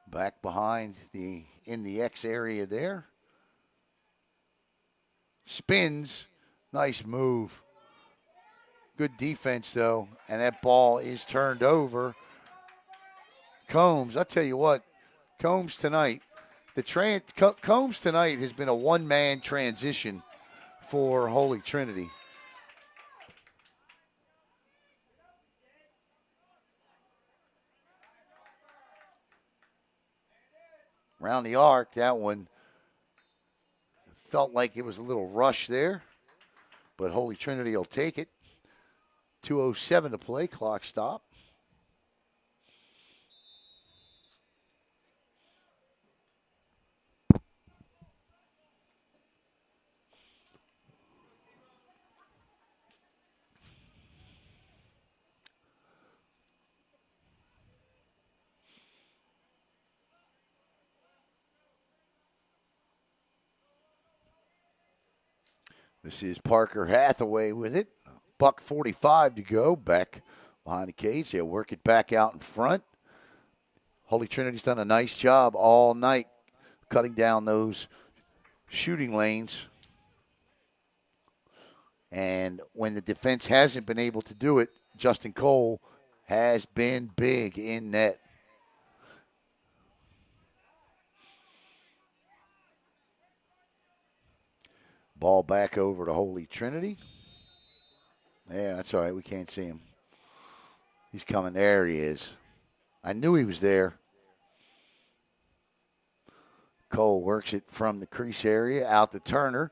back behind in the X area there. Spins. Nice move. Good defense, though. And that ball is turned over. Combs, I'll tell you what, Combs tonight has been a one-man transition for Holy Trinity. Around the arc, that one felt like it was a little rush there, but Holy Trinity will take it. 2:07 to play, clock stop. This is Parker Hathaway with it. $1:45 to go. Back behind the cage. They'll work it back out in front. Holy Trinity's done a nice job all night cutting down those shooting lanes. And when the defense hasn't been able to do it, Justin Cole has been big in net. Ball back over to Holy Trinity. Yeah, that's all right. We can't see him. He's coming. There he is. I knew he was there. Cole works it from the crease area out to Turner.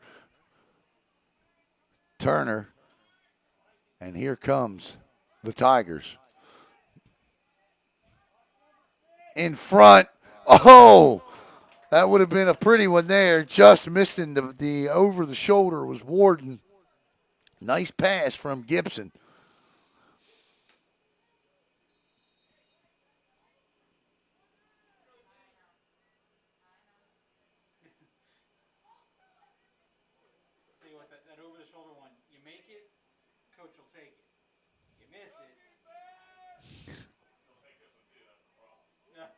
Turner. And here comes the Tigers. In front. Oh! That would have been a pretty one there. Just missing the over the shoulder was Warden. Nice pass from Gibson. Tell you what, that over the shoulder one, you make it, coach will take it. You miss it. He'll take this one too, that's the problem. Yeah.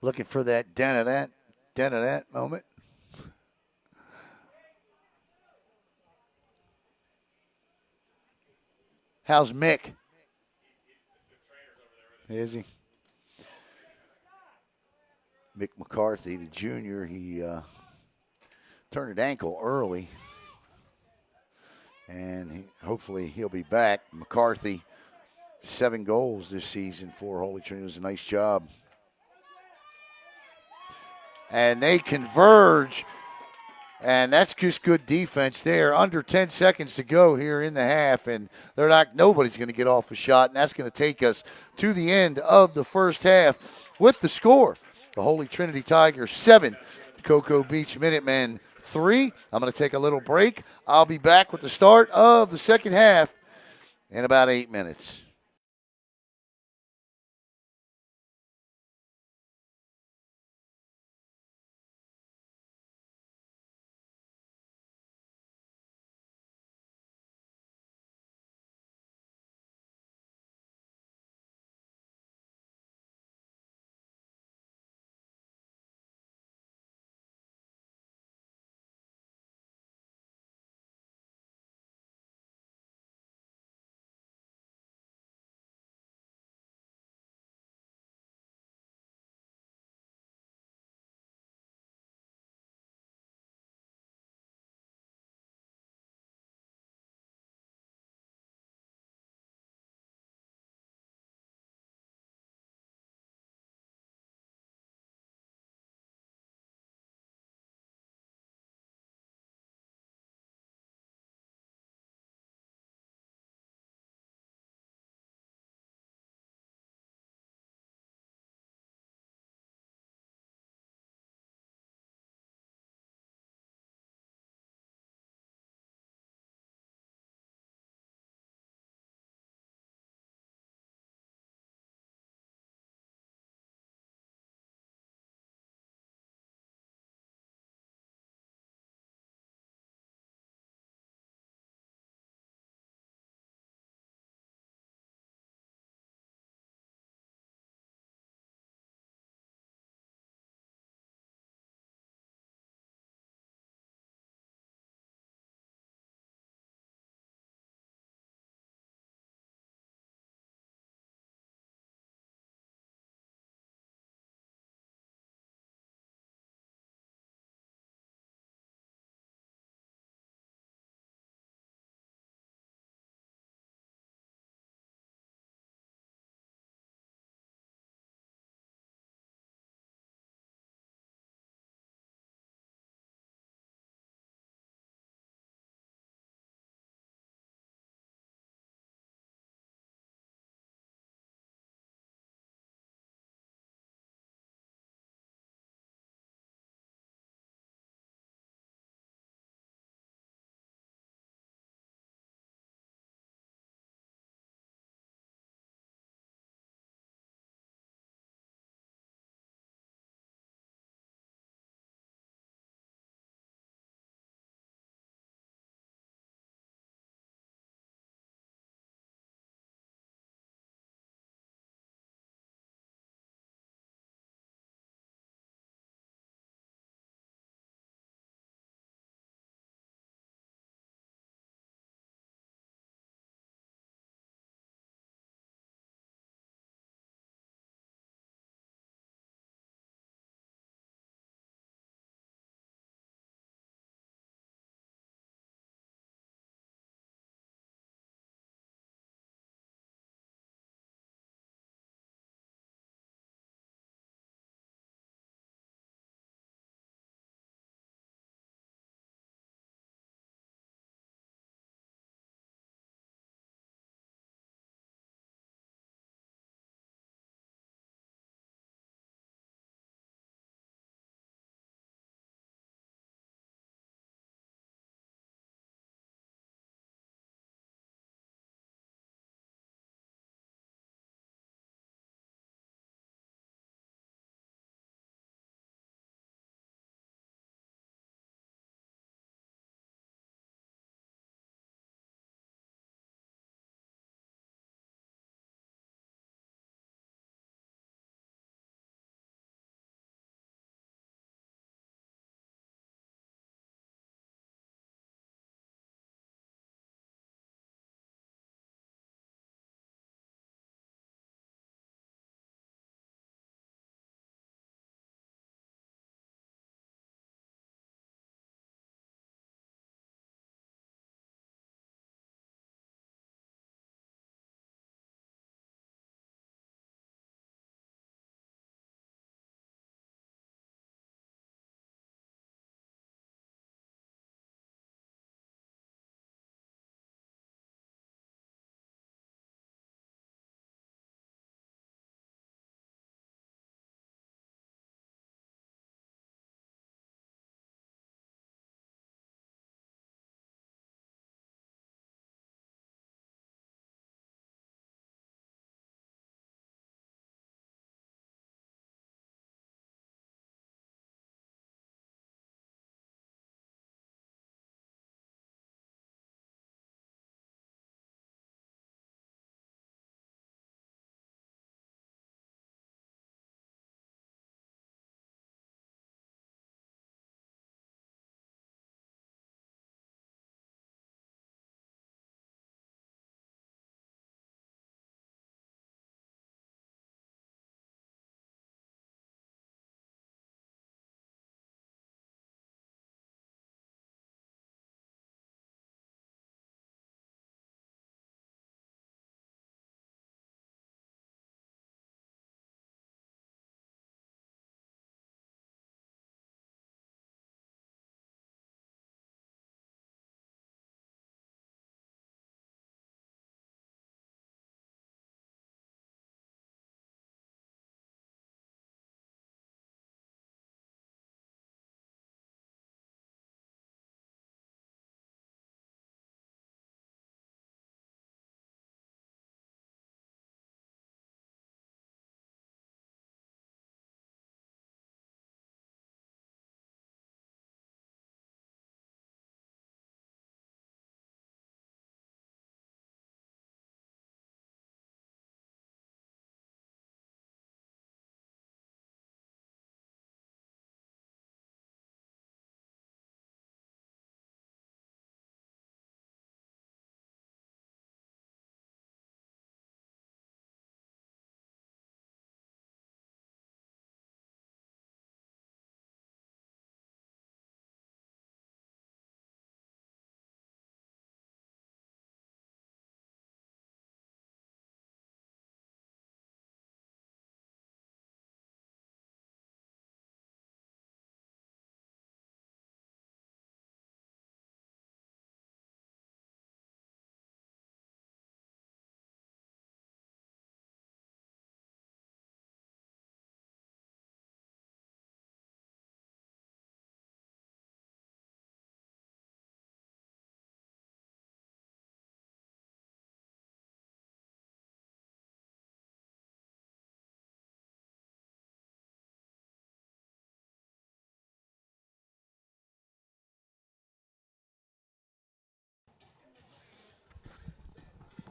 Looking for that dent of that moment. How's Mick? Is he? Mick McCarthy, the junior, he turned an ankle early. And hopefully he'll be back. McCarthy, 7 goals this season for Holy Trinity. It was a nice job. And they converge. And that's just good defense there. Under 10 seconds to go here in the half, and nobody's going to get off a shot, and that's going to take us to the end of the first half with the score. The Holy Trinity Tigers 7, the Cocoa Beach Minutemen 3. I'm going to take a little break. I'll be back with the start of the second half in about 8 minutes.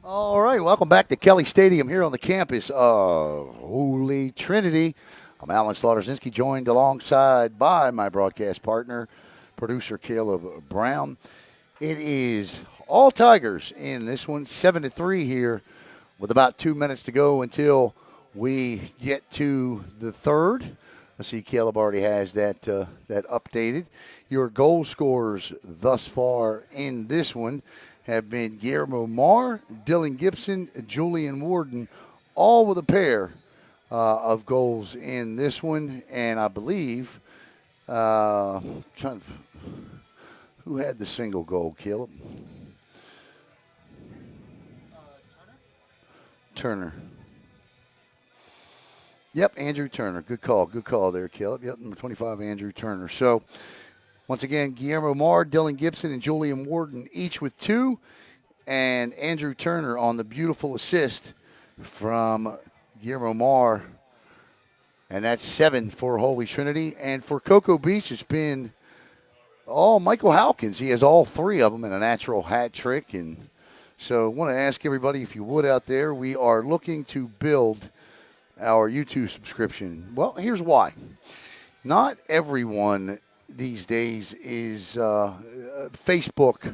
All right, welcome back to Kelly Stadium here on the campus of Holy Trinity. I'm Alan Slaughter-Zinski, joined alongside by my broadcast partner, producer Caleb Brown. It is all Tigers in this one, 7-3 here, with about 2 minutes to go until we get to the third. I see Caleb already has that updated. Your goal scorers thus far in this one have been Guillermo Marr, Dylan Gibson, Julian Warden, all with a pair of goals in this one. And I believe, who had the single goal, Caleb? Turner. Yep, Andrew Turner. Good call. Good call there, Caleb. Yep, number 25, Andrew Turner. So, once again, Guillermo Marr, Dylan Gibson, and Julian Warden each with 2. And Andrew Turner on the beautiful assist from Guillermo Marr. And that's 7 for Holy Trinity. And for Cocoa Beach, it's been Michael Halkins. He has all 3 of them in a natural hat trick. And so I want to ask everybody, if you would, out there, we are looking to build our YouTube subscription. Well, here's why. Not everyone these days is Facebook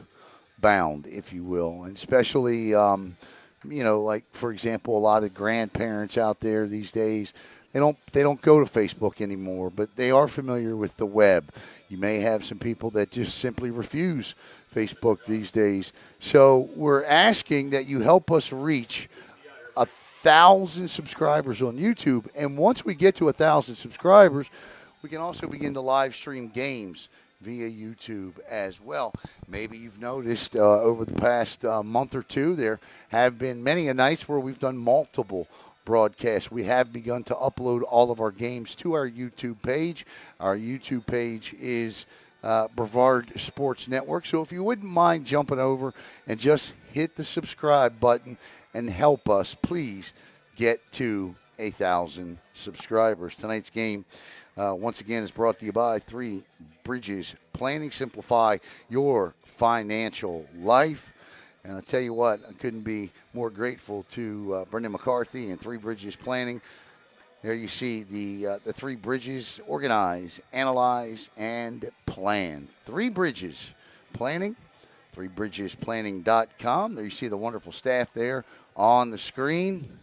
bound, if you will, and especially, like, for example, a lot of grandparents out there these days, they don't go to Facebook anymore, but they are familiar with the web. You may have some people that just simply refuse Facebook these days. So we're asking that you help us reach 1,000 subscribers on YouTube, and once we get to 1,000 subscribers, we can also begin to live stream games via YouTube as well. Maybe you've noticed over the past month or two, there have been many a nights where we've done multiple broadcasts. We have begun to upload all of our games to our YouTube page. Our YouTube page is Brevard Sports Network. So if you wouldn't mind jumping over and just hit the subscribe button and help us, please get to 1,000 subscribers. Tonight's game, once again, is brought to you by 3 Bridges Planning. Simplify your financial life. And I'll tell you what, I couldn't be more grateful to Brendan McCarthy and 3 Bridges Planning. There you see the 3 Bridges: organize, analyze, and plan. 3 Bridges Planning, 3bridgesplanning.com. There you see the wonderful staff there on the screen.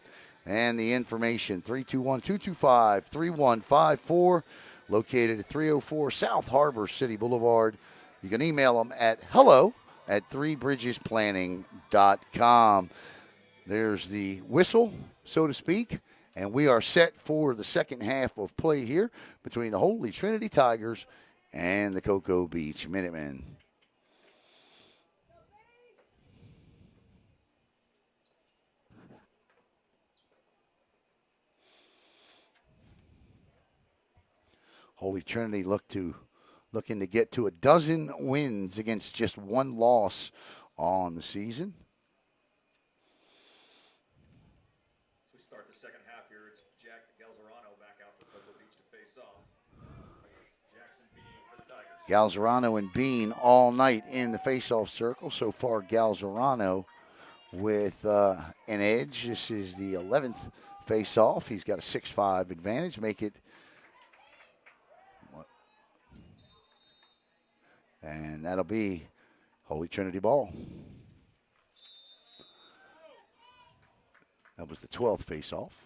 And the information, 321-225-3154, located at 304 South Harbor City Boulevard. You can email them at hello@3bridgesplanning.com. There's the whistle, so to speak, and we are set for the second half of play here between the Holy Trinity Tigers and the Cocoa Beach Minutemen. Holy Trinity looking to get to 12 wins against just 1 loss on the season. As we start the second half here, it's Jack Galzerano back out for Cocoa Beach to face off. Jackson Bean for the Tigers. Galzerano and Bean all night in the face-off circle. So far, Galzerano with an edge. This is the 11th face-off. He's got a 6-5 advantage, make it. And that'll be Holy Trinity ball. That was the 12th face-off.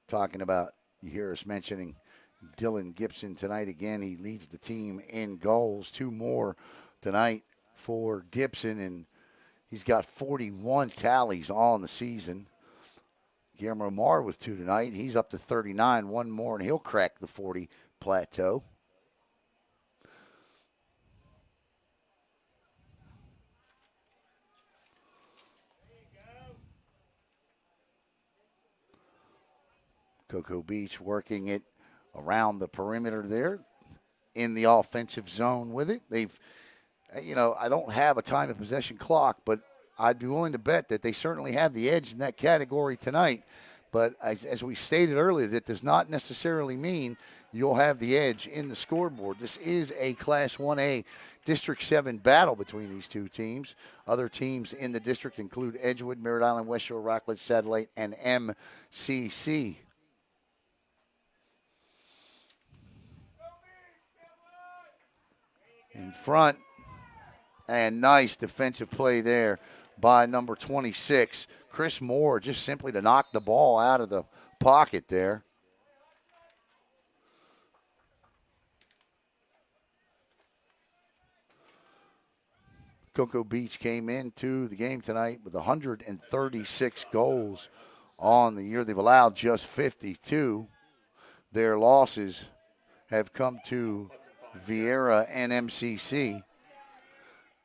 Talking about, you hear us mentioning Dylan Gibson tonight again. He leads the team in goals. 2 more tonight for Gibson, and he's got 41 tallies on the season. Guillermo Marr with 2 tonight. He's up to 39. 1 more, and he'll crack the 40 plateau. Cocoa Beach working it around the perimeter there in the offensive zone with it. They've, I don't have a time of possession clock, but I'd be willing to bet that they certainly have the edge in that category tonight. But as we stated earlier, that does not necessarily mean you'll have the edge in the scoreboard. This is a Class 1A District 7 battle between these two teams. Other teams in the district include Edgewood, Merritt Island, West Shore, Rockledge, Satellite, and MCC. In front, and nice defensive play there by number 26, Chris Moore, just simply to knock the ball out of the pocket there. Cocoa Beach came into the game tonight with 136 goals on the year. They've allowed just 52. Their losses have come to Vieira and MCC.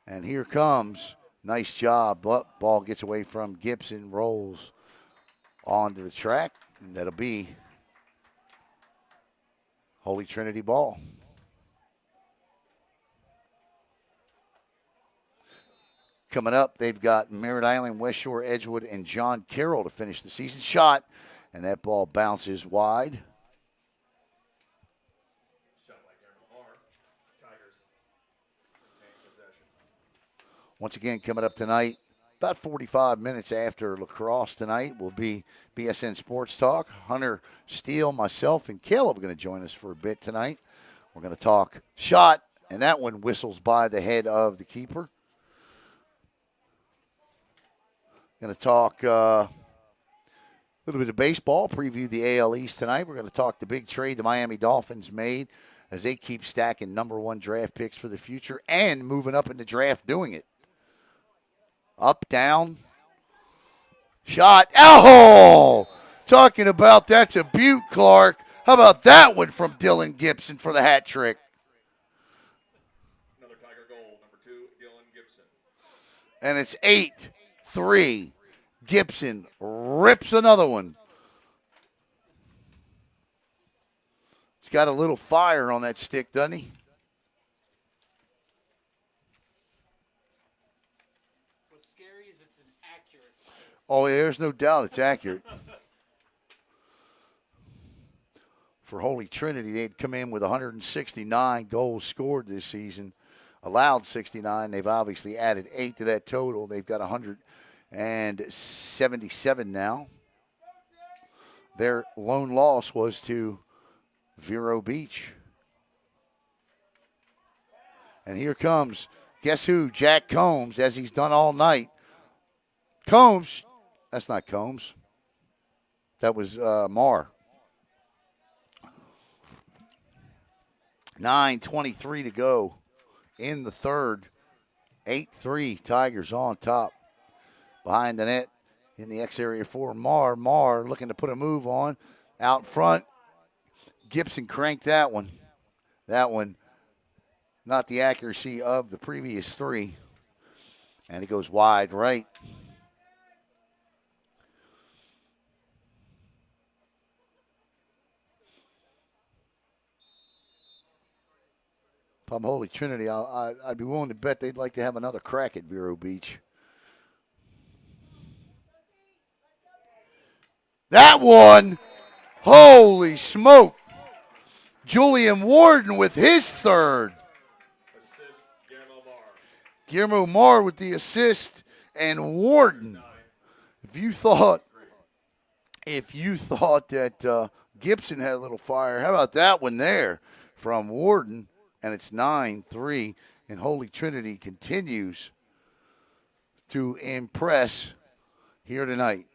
And here comes, nice job. Ball gets away from Gibson, rolls onto the track. And that'll be Holy Trinity ball. Coming up, they've got Merritt Island, West Shore, Edgewood, and John Carroll to finish the season. Shot, and that ball bounces wide. Shot by Cameron Lamar. Tigers maintain possession. Once again, coming up tonight, about 45 minutes after lacrosse tonight, will be BSN Sports Talk. Hunter Steele, myself, and Caleb are going to join us for a bit tonight. We're going to talk shot, and that one whistles by the head of the keeper. Going to talk a little bit of baseball, preview the AL East tonight. We're going to talk the big trade the Miami Dolphins made as they keep stacking number one draft picks for the future and moving up in the draft doing it. Up, down, shot. Oh! Talking about that's a beaut, Clark. How about that one from Dylan Gibson for the hat trick? Another Tiger goal, number 2, Dylan Gibson. And it's 8-3. Gibson rips another one. He's got a little fire on that stick, doesn't he? What's scary is it's an accurate fire. Oh, yeah, there's no doubt it's accurate. For Holy Trinity, they'd come in with 169 goals scored this season, allowed 69. They've obviously added 8 to that total. They've got 177 now. Their lone loss was to Vero Beach. And here comes, guess who? Jack Combs, as he's done all night. Combs, that's not Combs. That was Marr. 9:23 to go in the third. 8-3, Tigers on top. Behind the net in the X area for Marr. Marr looking to put a move on. Out front, Gibson cranked that one. That one, not the accuracy of the previous 3. And it goes wide right. If I'm Holy Trinity, I'd be willing to bet they'd like to have another crack at Vero Beach. That one, holy smoke. Julian Warden with his third. Assist, Guillermo Marr. Guillermo Marr with the assist, and Warden. If you thought that Gibson had a little fire, how about that one there from Warden? And it's 9-3, and Holy Trinity continues to impress here tonight.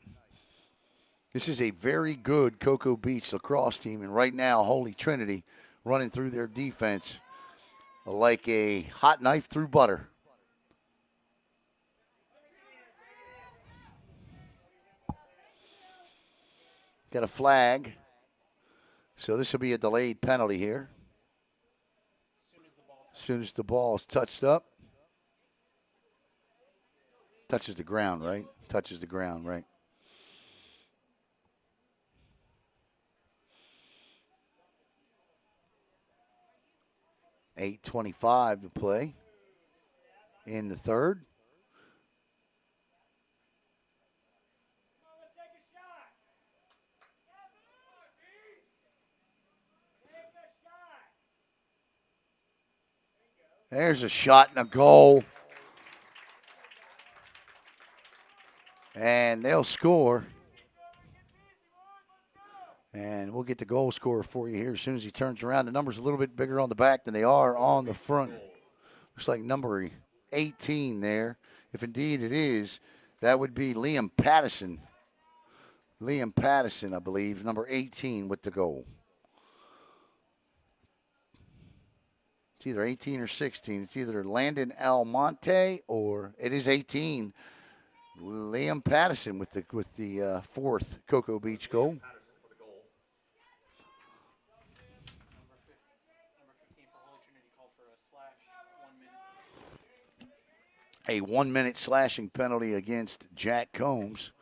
This is a very good Cocoa Beach lacrosse team, and right now Holy Trinity running through their defense like a hot knife through butter. Got a flag, so this will be a delayed penalty here. As soon as the ball is touched up. Touches the ground, right? Touches the ground, right? $8:25 to play in the third. There's a shot and a goal. And they'll score. And we'll get the goal scorer for you here as soon as he turns around. The number's a little bit bigger on the back than they are on the front. Looks like number 18 there. If indeed it is, that would be Liam Pattison. Liam Pattison, I believe, number 18 with the goal. It's either 18 or 16. It's either Landon Almonte or it is 18. Liam Pattison with the fourth Cocoa Beach goal. A 1 minute slashing penalty against Jack Combs.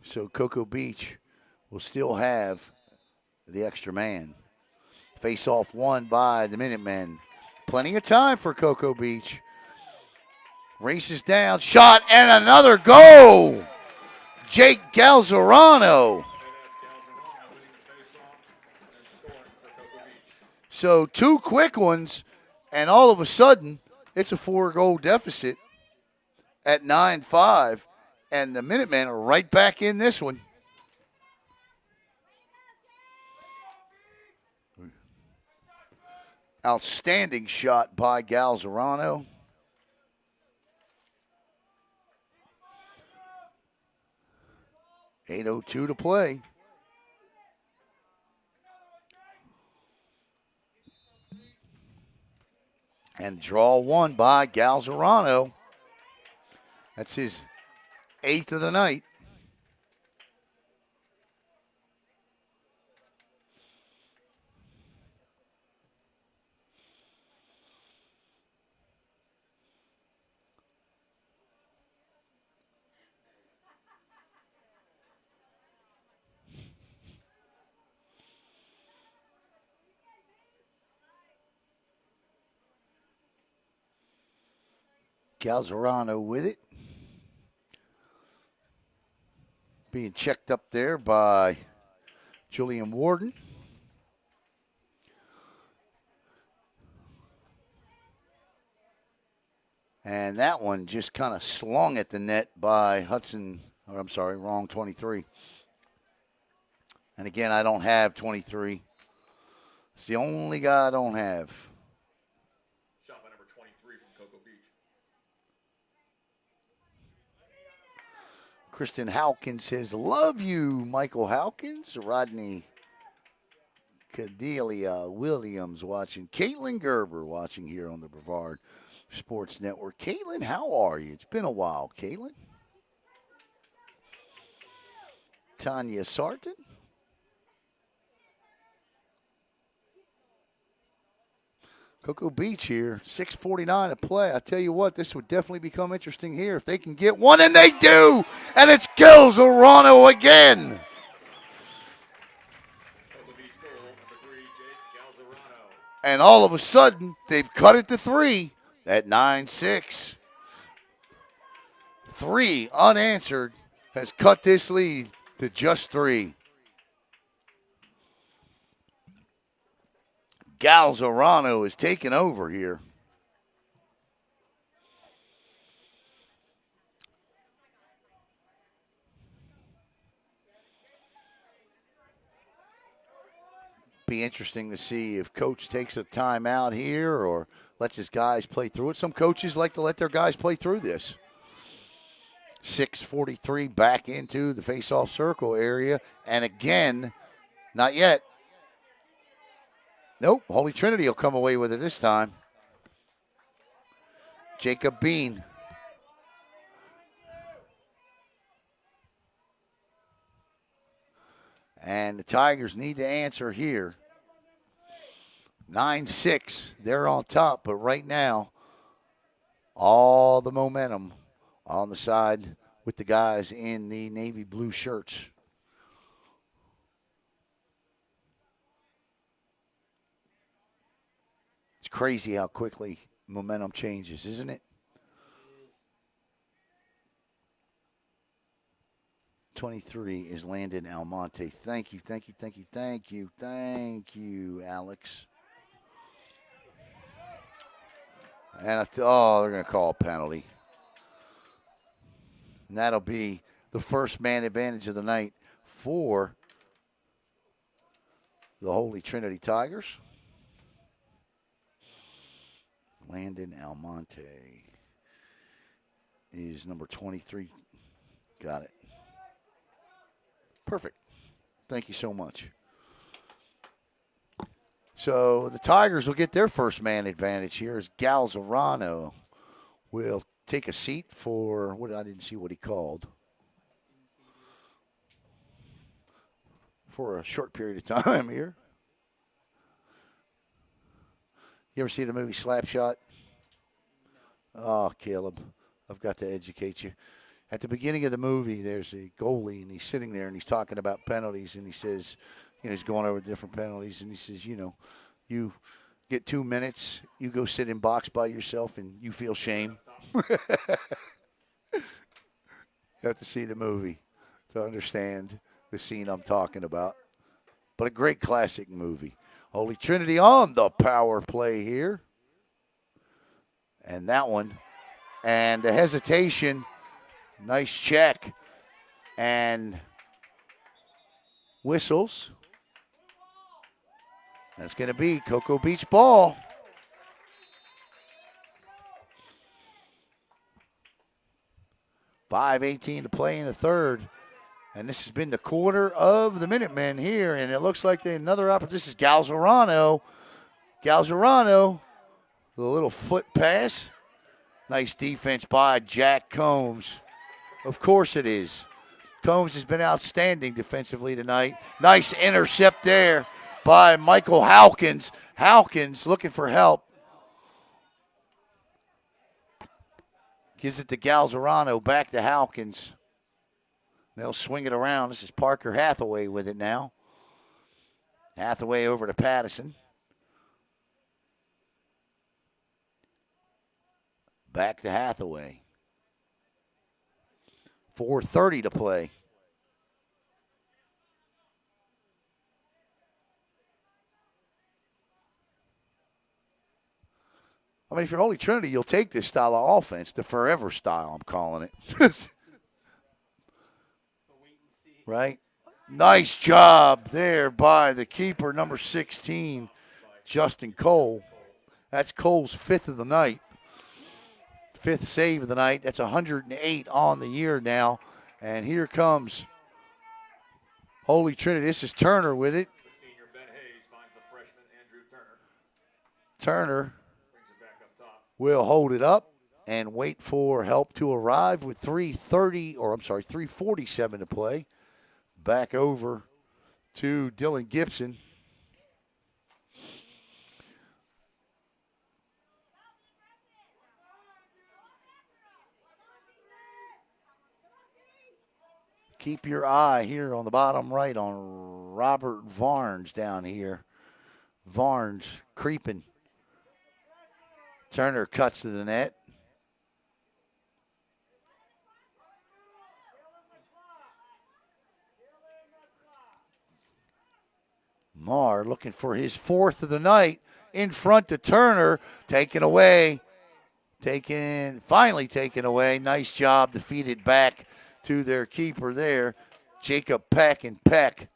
So Cocoa Beach will still have the extra man. Face off won by the Minutemen. Plenty of time for Cocoa Beach. Races down, shot, and another goal. Jake Galzerano. So 2 quick ones, and all of a sudden, it's a 4-goal deficit at 9-5, and the Minutemen are right back in this one. Outstanding shot by Galzerano. .802 to play. And draw one by Galzerano. That's his 8th of the night. Galzerano with it. Being checked up there by Julian Warden. And that one just kind of slung at the net by Hudson, or I'm sorry, wrong 23. And again, I don't have 23. It's the only guy I don't have. Shot by number 23 from Cocoa Beach. Kristen Hawkins says, love you, Michael Hawkins. Rodney Cadelia Williams watching. Caitlin Gerber watching here on the Brevard Sports Network. Caitlin, how are you? It's been a while, Caitlin. Tanya Sarton. Cocoa Beach here, 6:49 to play. I tell you what, this would definitely become interesting here if they can get one, and they do, and it's Galzerano again. And all of a sudden, they've cut it to 3 at 9-6. 3 unanswered has cut this lead to just 3. Galzerano is taking over here. Be interesting to see if Coach takes a timeout here or lets his guys play through it. Some coaches like to let their guys play through this. 6:43 back into the face-off circle area. And again, not yet. Nope, Holy Trinity will come away with it this time. Jacob Bean. And the Tigers need to answer here. 9-6, they're on top, but right now, all the momentum on the side with the guys in the navy blue shirts. It's crazy how quickly momentum changes, isn't it? 23 is Landon Almonte. Thank you, Alex. And they're going to call a penalty. And that'll be the first man advantage of the night for the Holy Trinity Tigers. Landon Almonte is number 23. Got it. Perfect. Thank you so much. So the Tigers will get their first man advantage here as Galzerano will take a seat for I didn't see what he called. For a short period of time here. You ever see the movie Slapshot? Oh, Caleb, I've got to educate you. At the beginning of the movie, there's a goalie, and he's sitting there, and he's talking about penalties, and he says, he's going over different penalties, and he says, you get 2 minutes, you go sit in box by yourself, and you feel shame. You have to see the movie to understand the scene I'm talking about. But a great classic movie. Holy Trinity on the power play here. And that one. And the hesitation. Nice check. And whistles. That's going to be Cocoa Beach ball. .5:18 to play in the third. And this has been the quarter of the Minutemen here. And it looks like another opportunity. This is Galzerano. Galzerano, the little foot pass. Nice defense by Jack Combs. Of course it is. Combs has been outstanding defensively tonight. Nice intercept there by Michael Hawkins. Hawkins looking for help. Gives it to Galzerano, back to Hawkins. They'll swing it around. This is Parker Hathaway with it now. Hathaway over to Pattison. Back to Hathaway. 4:30 to play. I mean, if you're Holy Trinity, you'll take this style of offense, the forever style, I'm calling it. Right? Nice job there by the keeper, number 16, Justin Cole. That's Cole's fifth of the night. Fifth save of the night. That's 108 on the year now. And here comes Holy Trinity. This is Turner with it. Senior Ben Hayes finds the freshman Andrew Turner. Turner Brings it back up top. will hold it up and wait for help to arrive with 3:47 to play. Back over to Dylan Gibson. Keep your eye here on the bottom right on Robert Varnes down here. Varnes creeping. Turner cuts to the net. Marr looking for his fourth of the night in front to Turner. Finally taken away. Nice job, defeated back to their keeper there. Jacob Peck, and Peck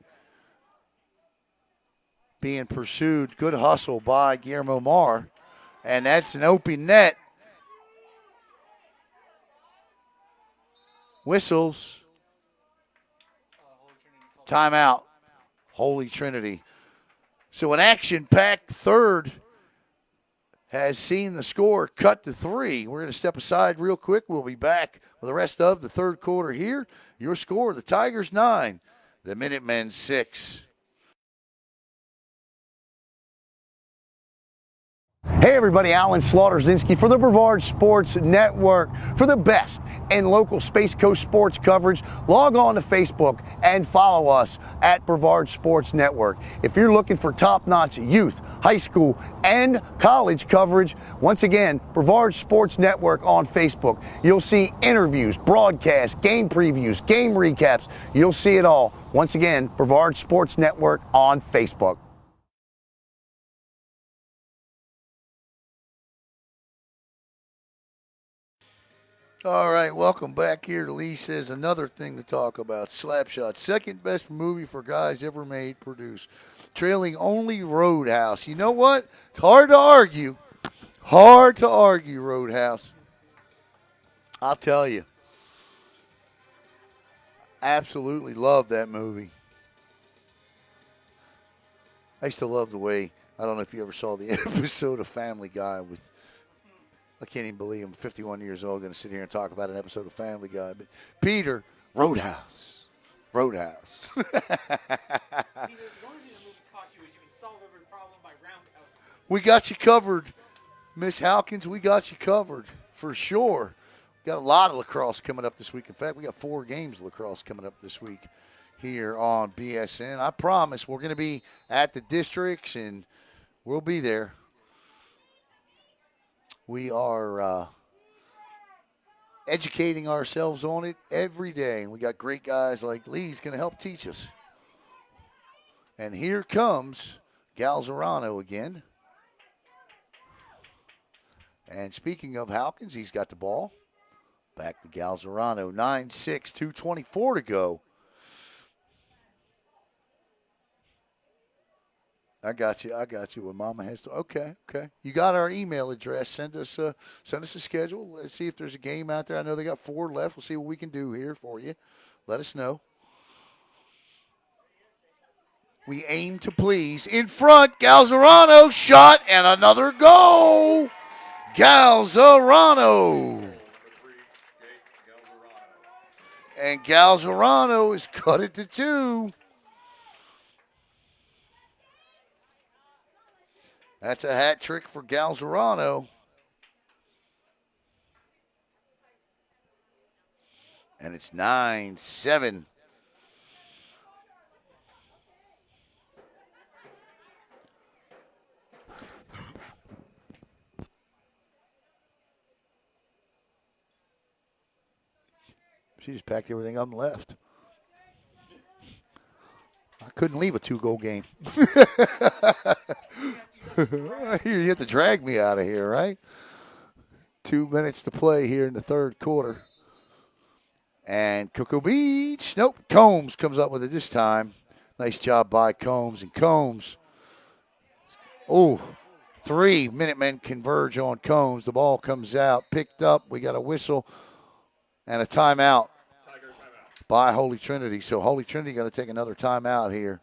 being pursued. Good hustle by Guillermo Marr. And that's an open net. Whistles. Timeout. Holy Trinity. So an action-packed third has seen the score cut to 3. We're going to step aside real quick. We'll be back with the rest of the third quarter here. Your score, the Tigers 9, the Minutemen 6. Hey everybody, Alan Slaughter-Zinski for the Brevard Sports Network. For the best in local Space Coast sports coverage, log on to Facebook and follow us at Brevard Sports Network. If you're looking for top-notch youth, high school, and college coverage, once again, Brevard Sports Network on Facebook. You'll see interviews, broadcasts, game previews, game recaps. You'll see it all. Once again, Brevard Sports Network on Facebook. All right, welcome back here. Lee says another thing to talk about. Slapshot, second best movie for guys ever made, produced. Trailing only Roadhouse. You know what? It's hard to argue. Hard to argue, Roadhouse. I'll tell you. Absolutely love that movie. I used to love the way, I don't know if you ever saw the episode of Family Guy with, I can't even believe I'm 51 years old going to sit here and talk about an episode of Family Guy. But Peter, Roadhouse. Roadhouse. Peter, the only thing the movie taught you is you can solve every problem by roundhouse. We got you covered, Miss Halkins. We got you covered for sure. Got a lot of lacrosse coming up this week. In fact, we got 4 games of lacrosse coming up this week here on BSN. I promise we're going to be at the districts, and we'll be there. We are educating ourselves on it every day, and we got great guys like Lee's going to help teach us. And here comes Galzerano again. And speaking of Halkins, he's got the ball. Back to Galzerano, 9-6, 2:24 to go. I got you. When Mama has to. Okay. You got our email address. Send us a schedule. Let's see if there's a game out there. I know they got 4 left. We'll see what we can do here for you. Let us know. We aim to please. In front, Galzerano, shot, and another goal. Galzerano. And Galzerano is cut it to 2. That's a hat trick for Galzerano. And it's 9-7. She just packed everything up and left. I couldn't leave a 2-goal game. You have to drag me out of here, right? 2 minutes to play here in the third quarter. And Cocoa Beach. Nope. Combs comes up with it this time. Nice job by Combs. And Combs. 3 Minutemen converge on Combs. The ball comes out. Picked up. We got a whistle and a timeout by Holy Trinity. So Holy Trinity got to take another timeout here.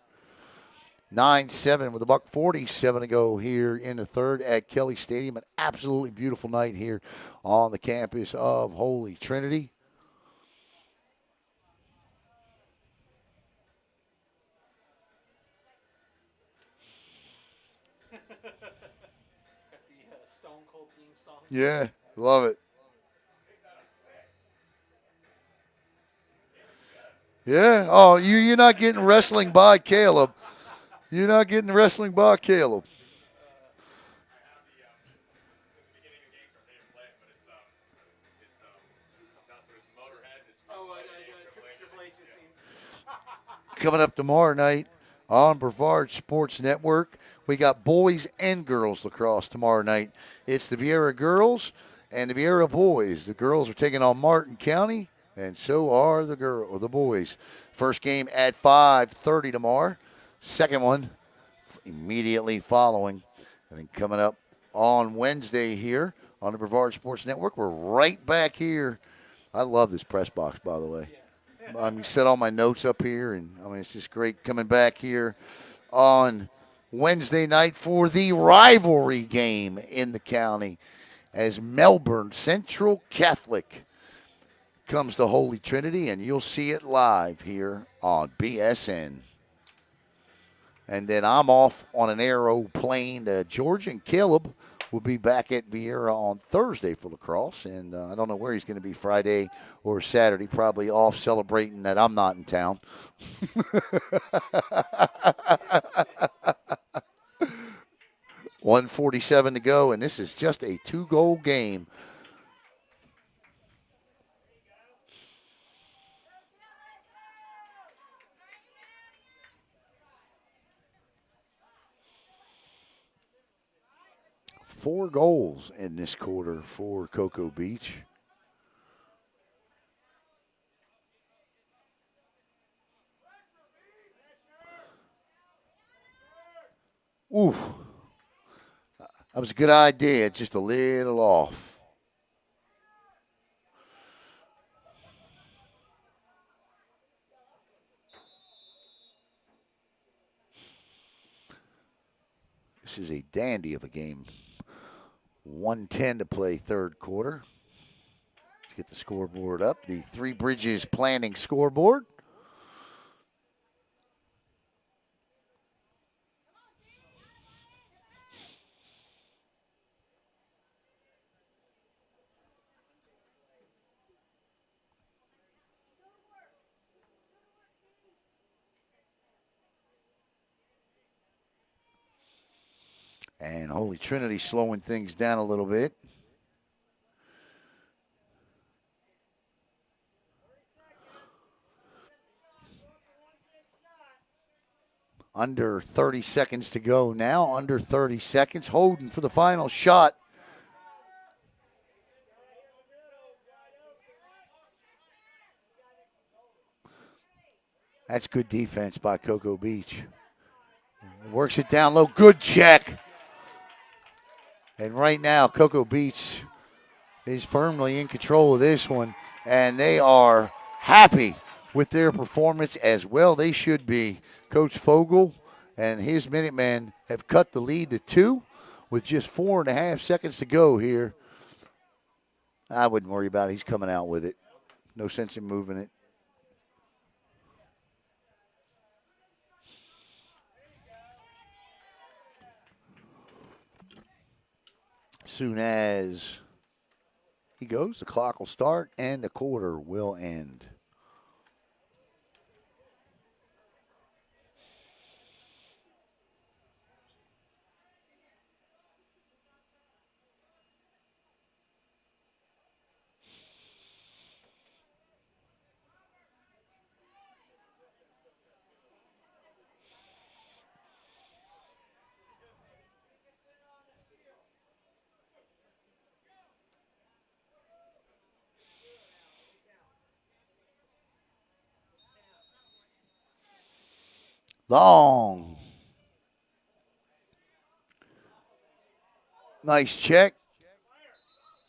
9-7 with $1:47 to go here in the third at Kelly Stadium. An absolutely beautiful night here on the campus of Holy Trinity. Stone Cold theme song. Yeah, love it. Yeah. Oh, you're not getting wrestling by Caleb. You're not getting wrestling by Caleb. Triple H's theme. Coming up tomorrow night on Brevard Sports Network, we got boys and girls lacrosse tomorrow night. It's the Vieira girls and the Vieira boys. The girls are taking on Martin County, and so are the boys. First game at 5:30 tomorrow. Second one immediately following. And then coming up on Wednesday here on the Brevard Sports Network, we're right back here. I love this press box, by the way. I set all my notes up here, and it's just great coming back here on Wednesday night for the rivalry game in the county as Melbourne Central Catholic comes to Holy Trinity, and you'll see it live here on BSN. And then I'm off on an aeroplane to Georgia, and Caleb will be back at Vieira on Thursday for lacrosse. And I don't know where he's going to be Friday or Saturday, probably off celebrating that I'm not in town. 1:47 to go, and this is just a 2-goal game. Four goals in this quarter for Cocoa Beach. Ooh. That was a good idea, just a little off. This is a dandy of a game. 1:10 to play third quarter. Let's get the scoreboard up. The Three Bridges Planning scoreboard. And Holy Trinity slowing things down a little bit. Under 30 seconds to go now. Under 30 seconds. Holden for the final shot. That's good defense by Cocoa Beach. Works it down low. Good check. And right now, Cocoa Beach is firmly in control of this one. And they are happy with their performance as well. They should be. Coach Fogel and his Minutemen have cut the lead to 2 with just 4.5 seconds to go here. I wouldn't worry about it. He's coming out with it. No sense in moving it. Soon as he goes, the clock will start and the quarter will end. Long. Nice check.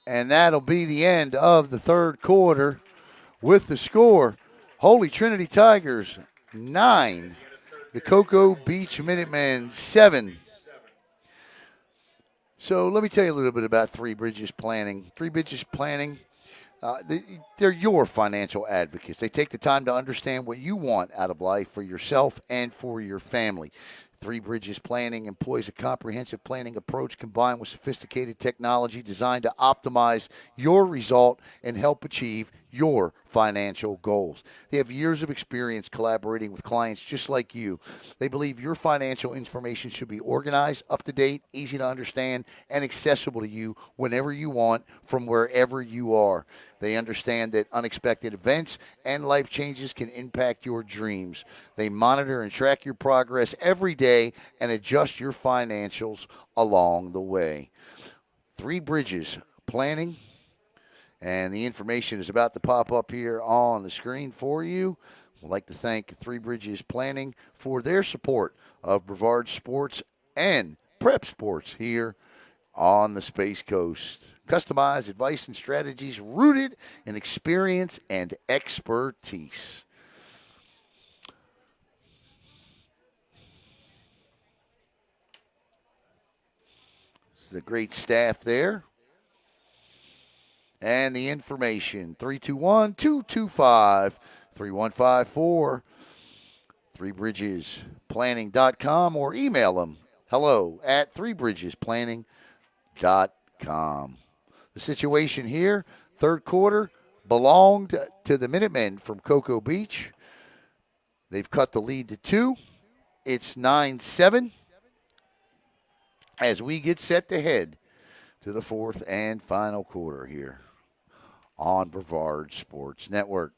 And that'll be the end of the third quarter with the score. Holy Trinity Tigers 9. The Cocoa Beach Minutemen 7. So let me tell you a little bit about Three Bridges Planning. Three Bridges Planning, they're your financial advocates. They take the time to understand what you want out of life for yourself and for your family. Three Bridges Planning employs a comprehensive planning approach combined with sophisticated technology designed to optimize your result and help achieve your financial goals. They have years of experience collaborating with clients just like you. They believe your financial information should be organized, up to date, easy to understand, and accessible to you whenever you want from wherever you are. They understand that unexpected events and life changes can impact your dreams. They monitor and track your progress every day and adjust your financials along the way. Three Bridges Planning. And the information is about to pop up here on the screen for you. I'd like to thank Three Bridges Planning for their support of Brevard Sports and Prep Sports here on the Space Coast. Customized advice and strategies rooted in experience and expertise. This is a great staff there. And the information, 321-225-3154, threebridgesplanning.com, or email them, hello@threebridgesplanning.com. The situation here, third quarter, belonged to the Minutemen from Cocoa Beach. They've cut the lead to 2. It's 9-7 as we get set to head to the fourth and final quarter here on Brevard Sports Network.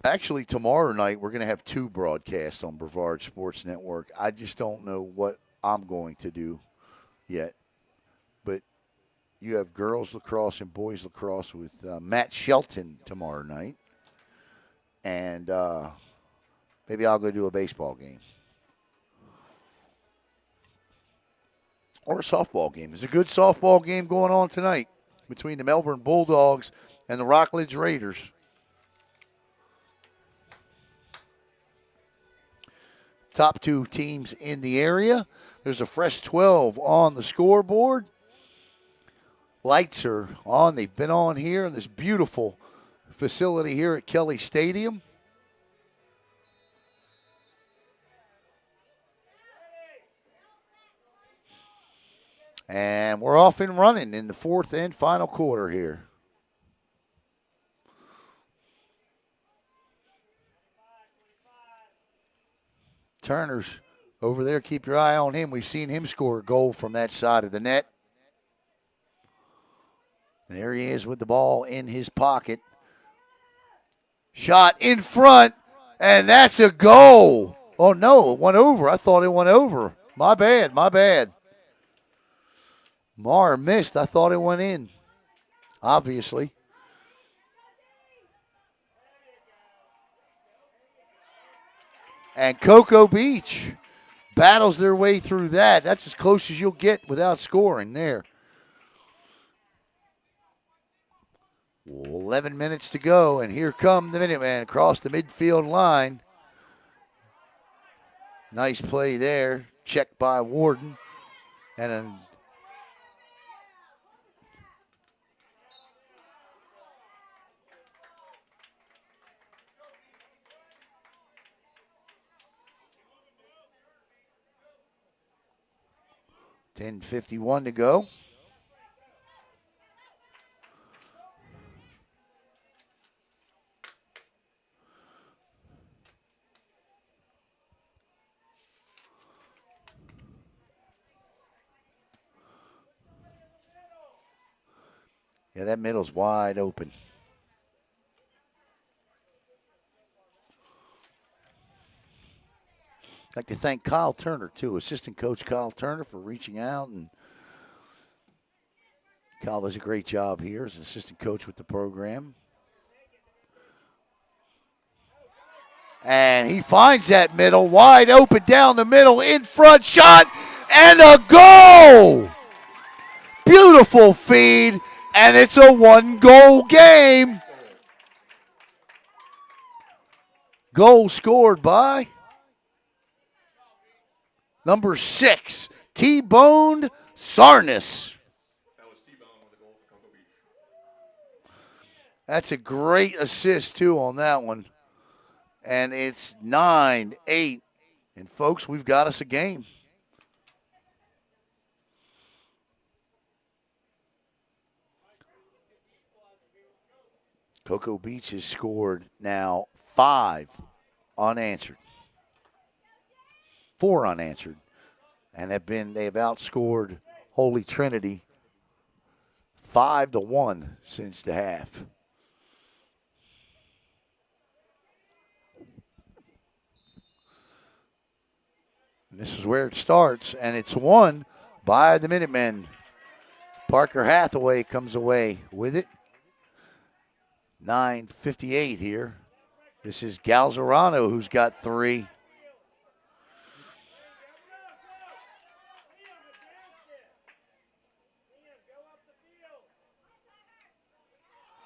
Actually, tomorrow night we're going to have 2 broadcasts on Brevard Sports Network. I just don't know what I'm going to do yet. But you have girls lacrosse and boys lacrosse with Matt Shelton tomorrow night. And maybe I'll go do a baseball game. or a softball game. There's a good softball game going on tonight between the Melbourne Bulldogs and the Rockledge Raiders. Top two teams in the area. There's a fresh 12 on the scoreboard. Lights are on. They've been on here in this beautiful facility here at Kelly Stadium. And we're off and running in the fourth and final quarter here. Turner's over there. Keep your eye on him. We've seen him score a goal from that side of the net. There he is with the ball in his pocket. Shot in front, and that's a goal. Oh, no, it went over. I thought it went over. My bad, my bad. Marr missed. I thought it went in, obviously. And Cocoa Beach battles their way through that. That's as close as you'll get without scoring there. 11 minutes to go, and here come the Minutemen across the midfield line. Nice play there. Checked by Warden. And a .10:51 to go. Yeah, that middle's wide open. I'd like to thank Kyle Turner, too, assistant coach Kyle Turner, for reaching out. And Kyle does a great job here as assistant coach with the program. And he finds that middle, wide open down the middle, in front, shot, and a goal! Beautiful feed, and it's a one-goal game. Goal scored by number 6, T-Boned Sarnas. That's a great assist, too, on that one. And it's 9-8. And, folks, we've got us a game. Cocoa Beach has scored now 5 unanswered. 4 unanswered. And they have outscored Holy Trinity 5-1 since the half. And this is where it starts, and it's won by the Minutemen. Parker Hathaway comes away with it. 9:58 here. This is Galzerano who's got 3.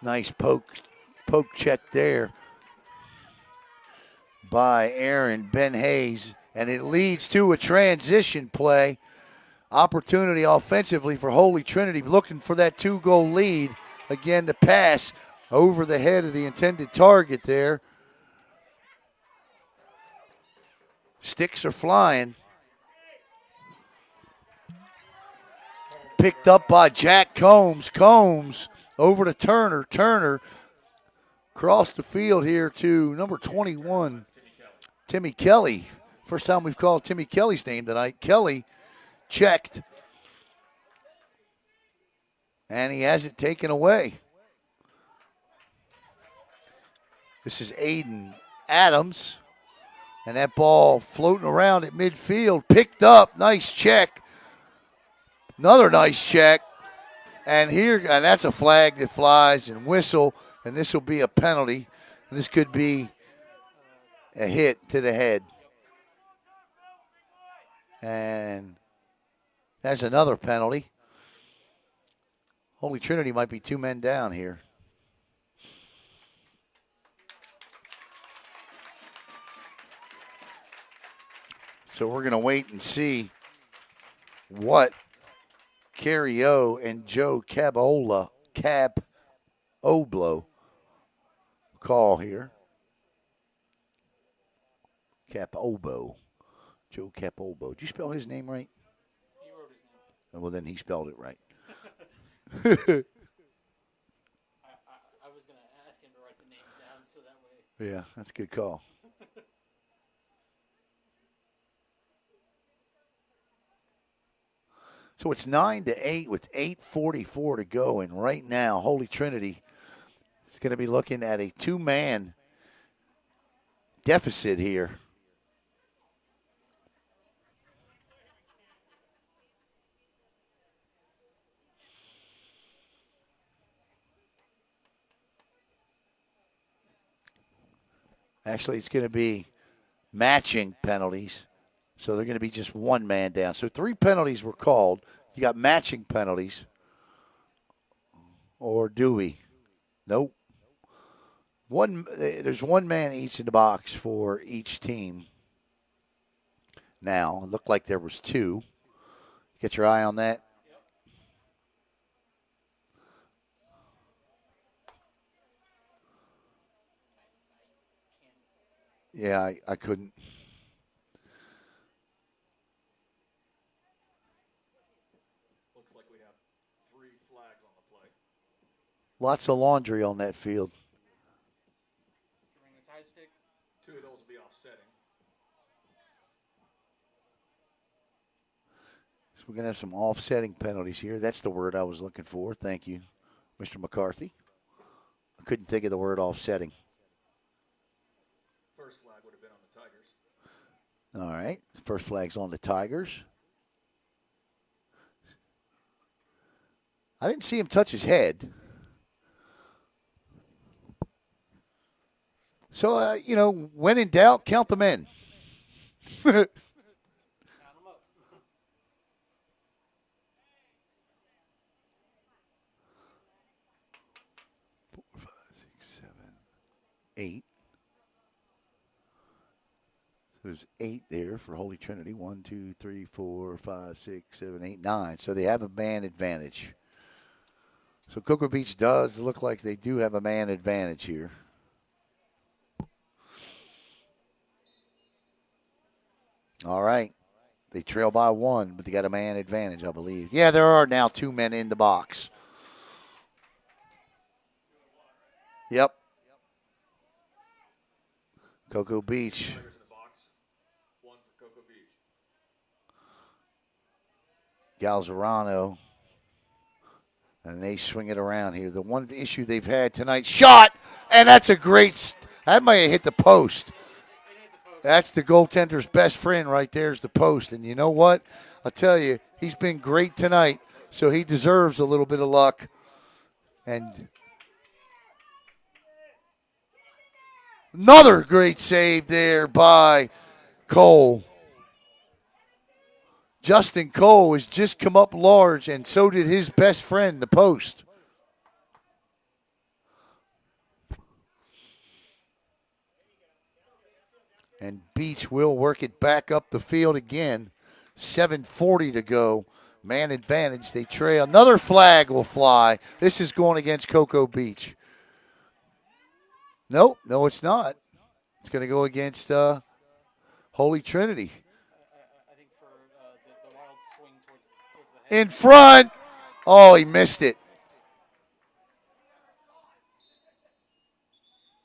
Nice poke check there by Aaron Ben Hayes. And it leads to a transition play. Opportunity offensively for Holy Trinity, looking for that 2-goal lead. Again, the pass over the head of the intended target there. Sticks are flying. Picked up by Jack Combs. Combs over to Turner. Turner across the field here to number 21, Timmy Kelly. First time we've called Timmy Kelly's name tonight. Kelly checked. And he has it taken away. This is Aiden Adams. And that ball floating around at midfield. Picked up. Nice check. Another nice check. And that's a flag that flies and whistle. And this will be a penalty. And this could be a hit to the head. And That's another penalty. Holy Trinity might be 2 men down here. So we're going to wait and see what Kerry O and Joe Caboblo call here. Capobo. Joe Capobo. Did you spell his name right? He wrote his name. Well, then he spelled it right. I was going to ask him to write the names down so that way. Yeah, that's a good call. So it's 9-8 with 8:44 to go, and right now Holy Trinity is going to be looking at a 2-man deficit here. Actually, it's going to be matching penalties. So they're going to be just 1 man down. So 3 penalties were called. You got matching penalties. Or do we? Nope. There's 1 man each in the box for each team. Now, it looked like there was 2. Get your eye on that. Yeah, I couldn't. Looks like we have 3 flags on the play. Lots of laundry on that field. Ring the tide stick. 2 of those will be offsetting. So we're going to have some offsetting penalties here. That's the word I was looking for. Thank you, Mr. McCarthy. I couldn't think of the word offsetting. First flag would have been on the Tigers. All right. First flag's on the Tigers. I didn't see him touch his head. So, when in doubt, count them in. Count them up. 4, 5, 6, 7, 8. There's 8 there for Holy Trinity. 1, 2, 3, 4, 5, 6, 7, 8, 9. So they have a man advantage. So Cocoa Beach does look like they do have a man advantage here. All right. They trail by 1, but they got a man advantage, I believe. Yeah, there are now 2 men in the box. Yep. Cocoa Beach. Tigers in the box. 1 for Cocoa Beach. Galzerano. And they swing it around here. The one issue they've had tonight, shot, and that's a great, that might have hit the post. That's the goaltender's best friend right there is the post. And you know what? I'll tell you, he's been great tonight, so he deserves a little bit of luck. And another great save there by Cole. Justin Cole has just come up large, and so did his best friend, the post. And Beach will work it back up the field again. 7:40 to go. Man advantage. They trail. Another flag will fly. This is going against Cocoa Beach. Nope, no, it's not. It's going to go against Holy Trinity. I think for the wild swing towards the head. In front. Oh, he missed it.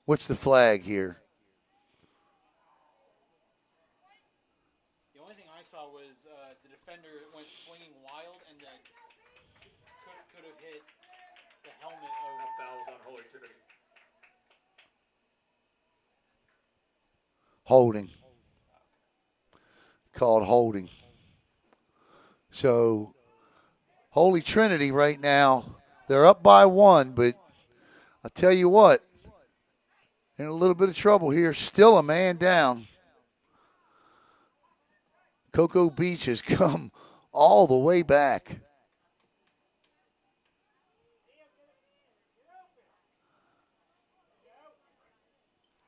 What's the flag here? The only thing I saw was the defender went swinging wild and then could have hit the helmet of Fouls on Holy Trinity. Holding. Called holding. So, Holy Trinity right now, they're up by 1, but I'll tell you what, they're in a little bit of trouble here. Still a man down. Cocoa Beach has come all the way back.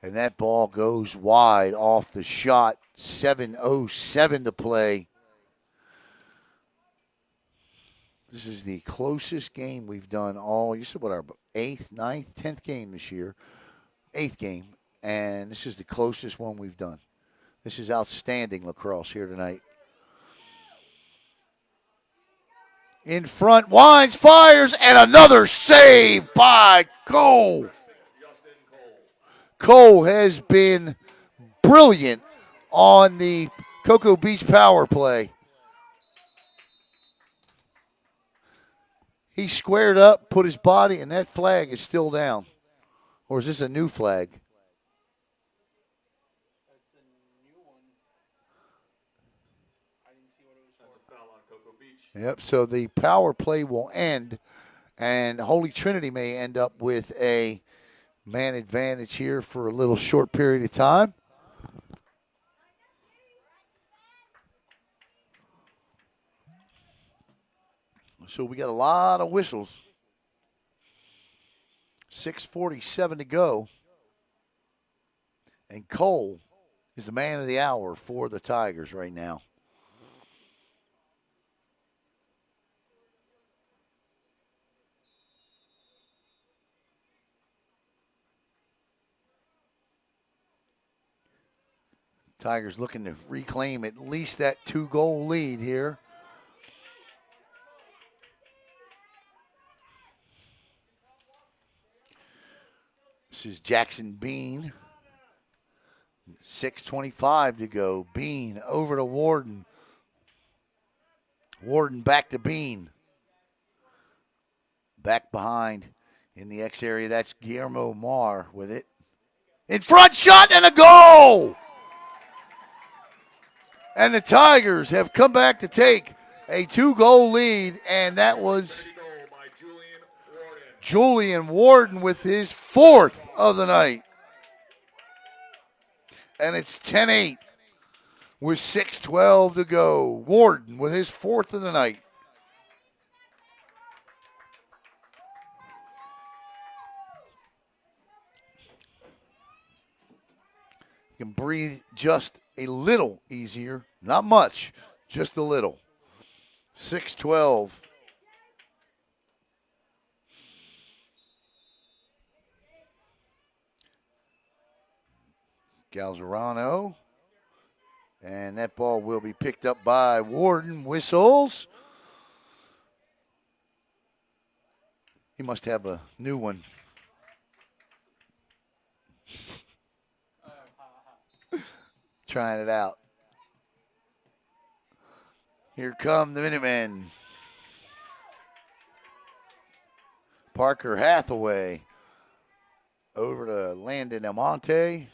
And that ball goes wide off the shot. 7:07 to play. This is the closest game we've done all. You said what, our 8th, 9th, 10th game this year. 8th game. And this is the closest one we've done. This is outstanding lacrosse here tonight. In front, winds, fires, and another save by Cole. Cole has been brilliant on the Cocoa Beach power play. He squared up, put his body, and that flag is still down. Or is this a new flag? That's a new one. I didn't see what it was for. That's a foul on Cocoa Beach. Yep, so the power play will end, and Holy Trinity may end up with a man advantage here for a little short period of time. So we got a lot of whistles. 6:47 to go. And Cole is the man of the hour for the Tigers right now. Tigers looking to reclaim at least that 2-goal lead here. This is Jackson Bean. 6:25 to go. Bean over to Warden. Warden back to Bean. Back behind in the X area. That's Guillermo Marr with it. In front, shot, and a goal! And the Tigers have come back to take a 2-goal lead, and that was Julian Warden with his 4th of the night. And it's 10-8 with 6:12 to go. Warden with his 4th of the night. You can breathe just a little easier. Not much, just a little. 6:12. Galzerano. And that ball will be picked up by Warden. Whistles. He must have a new one. Trying it out. Here come the Minutemen. Parker Hathaway over to Landon Almonte.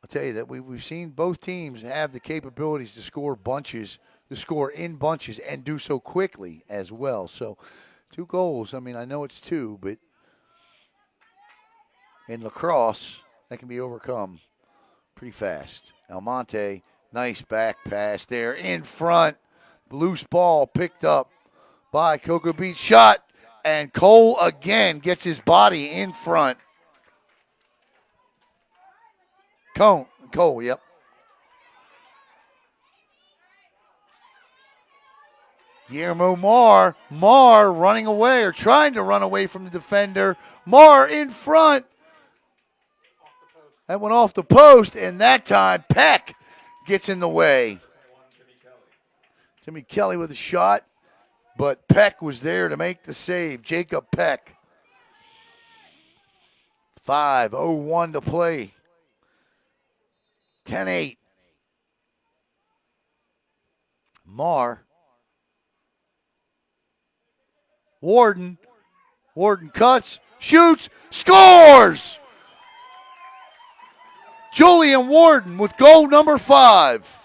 I'll tell you that we've seen both teams have the capabilities to score bunches, to score in bunches, and do so quickly as well. So 2 goals, I mean, I know it's 2, but in lacrosse, that can be overcome pretty fast. Almonte, nice back pass there in front. Loose ball picked up by Cocoa Beach. Shot, and Cole again gets his body in front. Cole, yep. Guillermo Marr running away or trying to run away from the defender. Marr in front. That went off the post, and that time Peck gets in the way. Timmy Kelly with a shot, but Peck was there to make the save. Jacob Peck. 5:01 to play. 10-8. Marr. Warden cuts, shoots, scores! Julian Warden with goal number 5.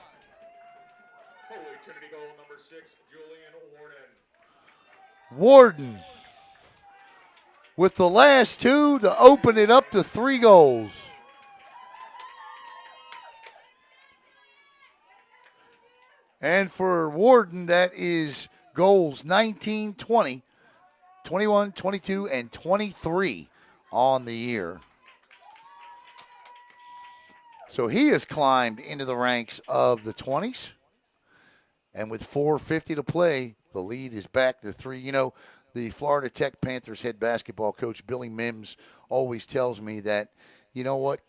Holy Trinity goal number 6, Julian Warden. Warden with the last 2 to open it up to 3 goals. And for Warden, that is goals 19, 20, 21, 22, and 23 on the year. So he has climbed into the ranks of the 20s. And with 4:50 to play, the lead is back to 3. You know, the Florida Tech Panthers head basketball coach, Billy Mims, always tells me that, you know what,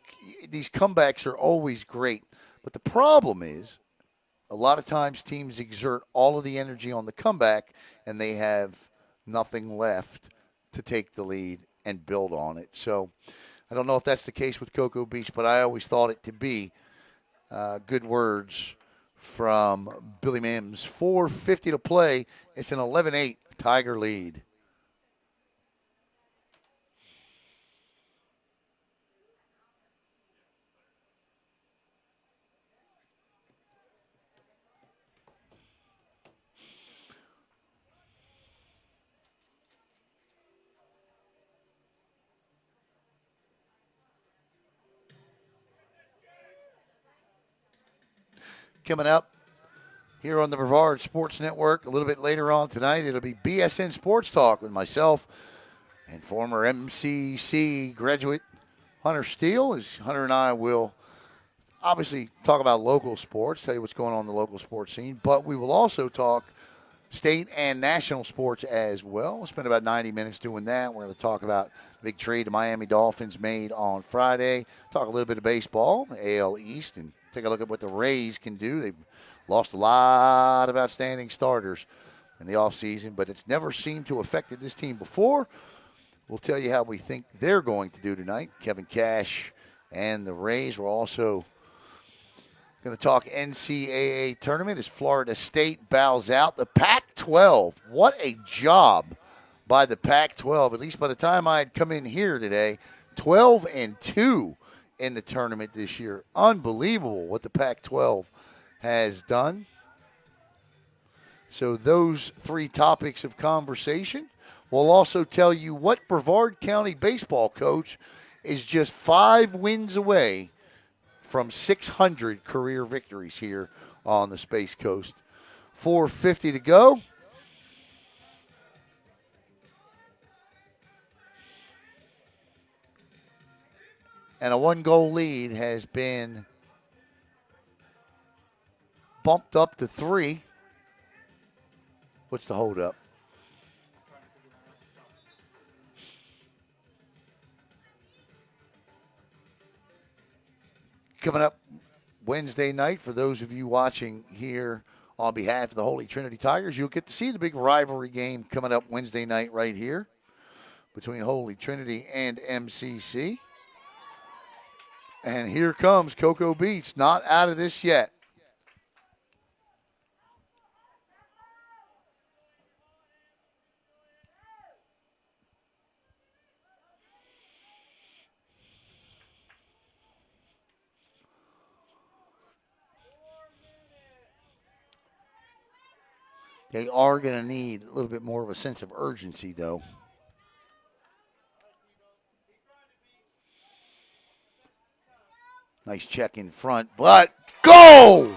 these comebacks are always great. But the problem is, a lot of times teams exert all of the energy on the comeback, and they have nothing left to take the lead and build on it. So I don't know if that's the case with Cocoa Beach, but I always thought it to be. Good words from Billy Mims. 4:50 to play. It's an 11-8 Tiger lead. Coming up here on the Brevard Sports Network a little bit later on tonight, it'll be BSN Sports Talk with myself and former MCC graduate Hunter Steele. As Hunter and I will obviously talk about local sports, tell you what's going on in the local sports scene, but we will also talk state and national sports as well. We'll spend about 90 minutes doing that. We're going to talk about the big trade the Miami Dolphins made on Friday, talk a little bit of baseball, the AL East, and take a look at what the Rays can do. They've lost a lot of outstanding starters in the offseason, but it's never seemed to have affected this team before. We'll tell you how we think they're going to do tonight. Kevin Cash and the Rays. We're also going to talk NCAA tournament as Florida State bows out. The Pac-12, what a job by the Pac-12. At least by the time I had come in here today, 12-2 in the tournament this year. Unbelievable what the Pac-12 has done. So those three topics of conversation. We'll also tell you what Brevard County baseball coach is just 5 wins away from 600 career victories here on the Space Coast. 4:50 to go. And a 1-goal lead has been bumped up to 3. What's the holdup? Coming up Wednesday night, for those of you watching here on behalf of the Holy Trinity Tigers, you'll get to see the big rivalry game coming up Wednesday night right here between Holy Trinity and MCC. And here comes Cocoa Beach, not out of this yet. They are going to need a little bit more of a sense of urgency, though. Nice check in front, but go!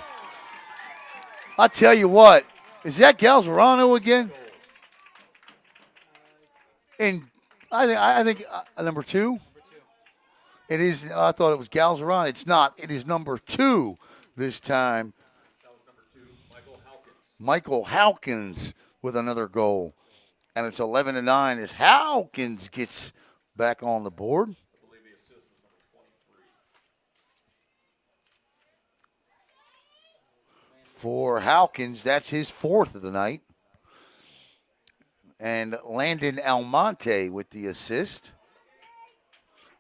I tell you what, is that Galzerano again? And I think number 2. It is. I thought it was Galzerano. It's not. It is number 2 this time. That was number 2, Michael Halkins. Michael Halkins with another goal. And it's 11-9 as Halkins gets back on the board. I believe the assist was number 23. For Halkins, that's his 4th of the night. And Landon Almonte with the assist.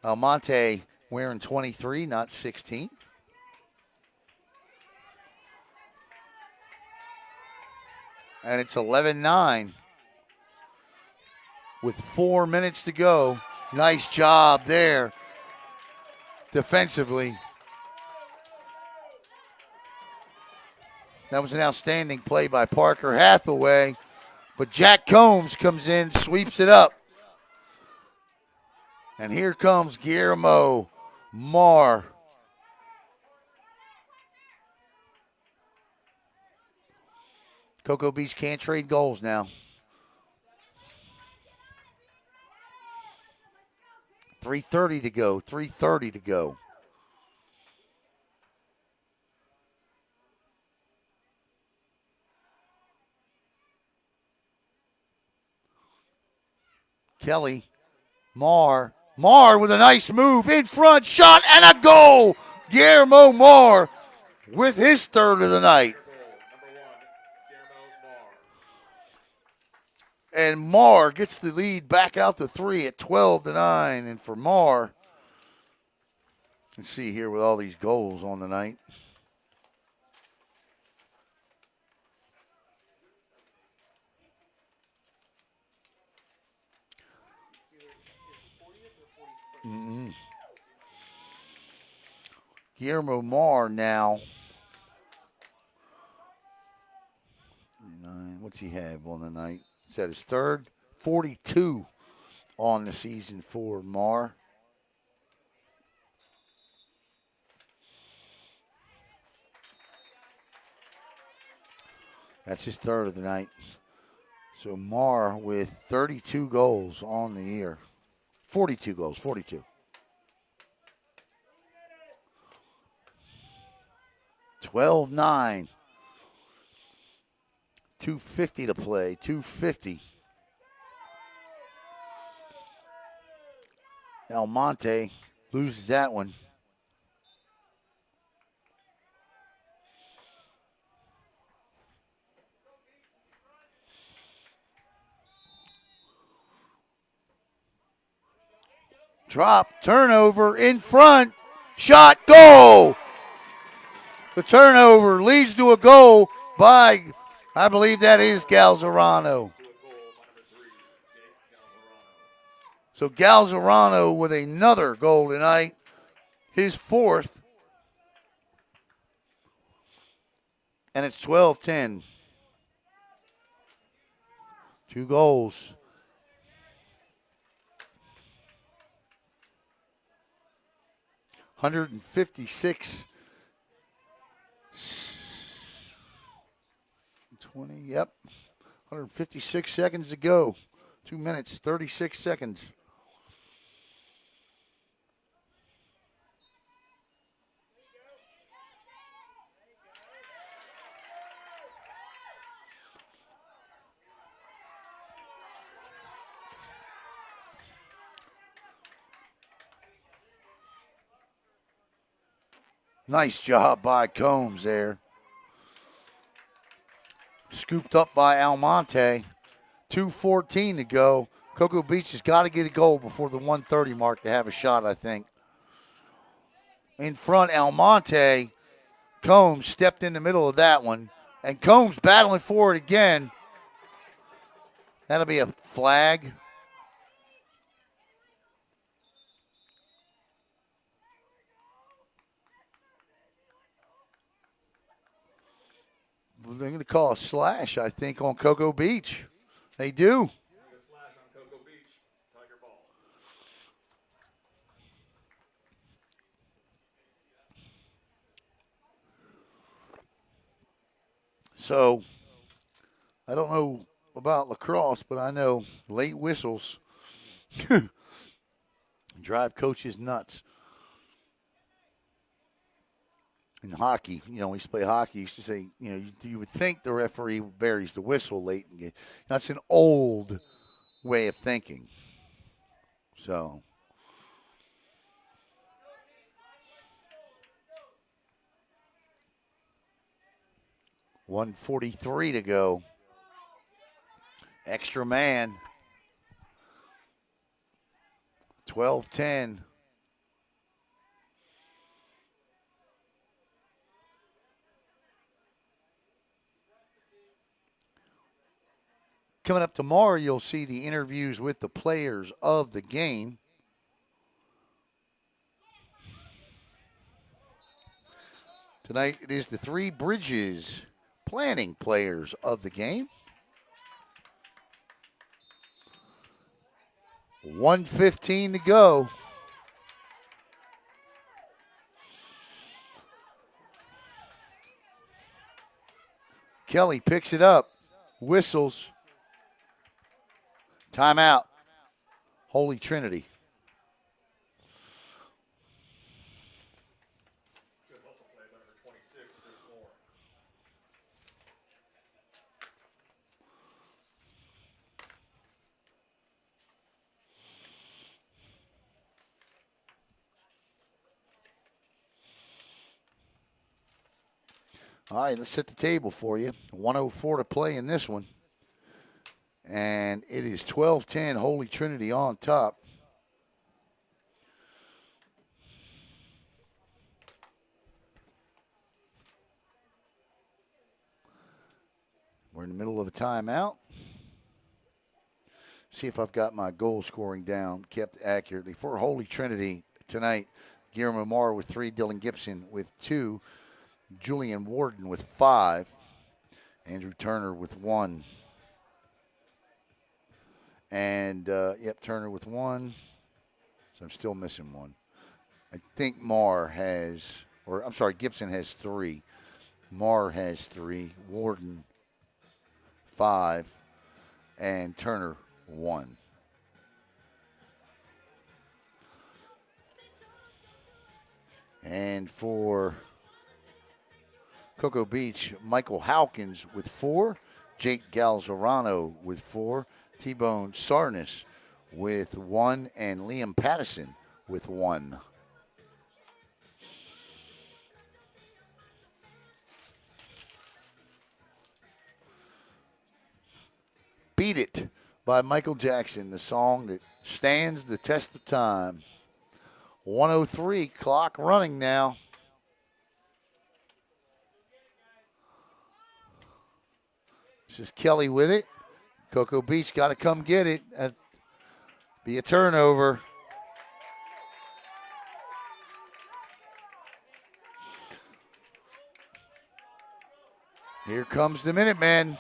Almonte wearing 23, not 16. And it's 11-9 with 4 minutes to go. Nice job there defensively. That was an outstanding play by Parker Hathaway. But Jack Combs comes in, sweeps it up. And here comes Guillermo Marr. Cocoa Beach can't trade goals now. 3:30 to go. 3:30 to go. Kelly. Marr with a nice move in front, shot, and a goal. Guillermo Marr with his third of the night. And Marr gets the lead back out to 3 at 12-9. And for Marr, let's see here with all these goals on the night. Guillermo Marr now. What's he have on the night? Is that his third? 42 on the season for Marr. That's his third of the night. So Marr with 32 goals on the year. 42 goals, 42. 12-9. 2:50 to play, 2:50. Almonte loses that one. Drop, turnover, in front, shot, goal! The turnover leads to a goal by, I believe that is Galzerano. So Galzerano with another goal tonight, his fourth. And it's 12-10. 2 goals. $156. 20, yep. 156 seconds to go. 2 minutes, 36 seconds. Nice job by Combs there. Scooped up by Almonte. 2:14 to go. Cocoa Beach has got to get a goal before the 1:30 mark to have a shot, I think. In front, Almonte. Combs stepped in the middle of that one. And Combs battling for it again. That'll be a flag. They're going to call a slash, I think, on Cocoa Beach. They do. So, I don't know about lacrosse, but I know late whistles drive coaches nuts. In hockey, we used to play hockey. Used to say, you would think the referee buries the whistle late in the game. That's an old way of thinking. So, $1:43 to go. Extra man. 12-10. Coming up tomorrow, you'll see the interviews with the players of the game. Tonight, it is the Three Bridges planning players of the game. 1:15 to go. Kelly picks it up. whistles. Timeout. Holy Trinity. Good hustle play by number 26, Chris Moore. All right, let's set the table for you. 104 to play in this one. And it is 12-10, Holy Trinity on top. We're in the middle of a timeout. See if I've got my goal scoring down, kept accurately. For Holy Trinity tonight, Guillermo Marr with 3, Dylan Gibson with 2, Julian Warden with 5, Andrew Turner with 1. And, Turner with 1. So I'm still missing 1. I think Gibson has 3. Marr has 3. Warden 5. And Turner 1. And for Cocoa Beach, Michael Hawkins with 4. Jake Galzerano with 4. T-Bone Sarnas with 1, and Liam Pattison with 1. Beat It by Michael Jackson, the song that stands the test of time. 103, clock running now. This is Kelly with it. Cocoa Beach got to come get it. Be a turnover. Here comes the Minutemen.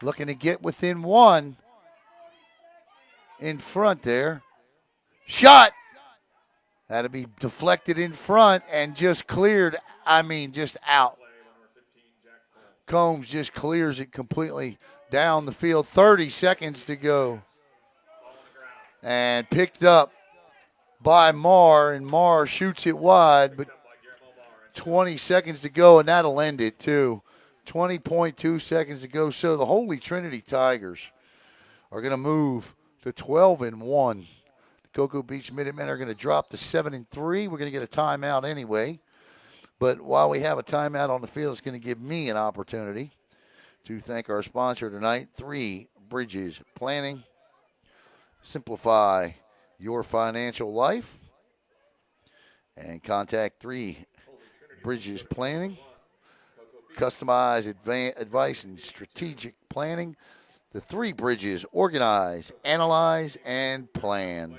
Looking to get within 1. In front there. Shot. That'll be deflected in front and just cleared. Just out. Combs just clears it completely down the field. 30 seconds to go. And picked up by Marr, and Marr shoots it wide, but 20 seconds to go, and that'll end it too. 20.2 seconds to go. So the Holy Trinity Tigers are going to move to 12-1. The Cocoa Beach Minutemen are going to drop to 7-3. We're going to get a timeout anyway. But while we have a timeout on the field, it's going to give me an opportunity to thank our sponsor tonight, 3 Bridges Planning. Simplify your financial life. And contact 3 Bridges Planning. Customize advice and strategic planning. The 3 Bridges: organize, analyze, and plan.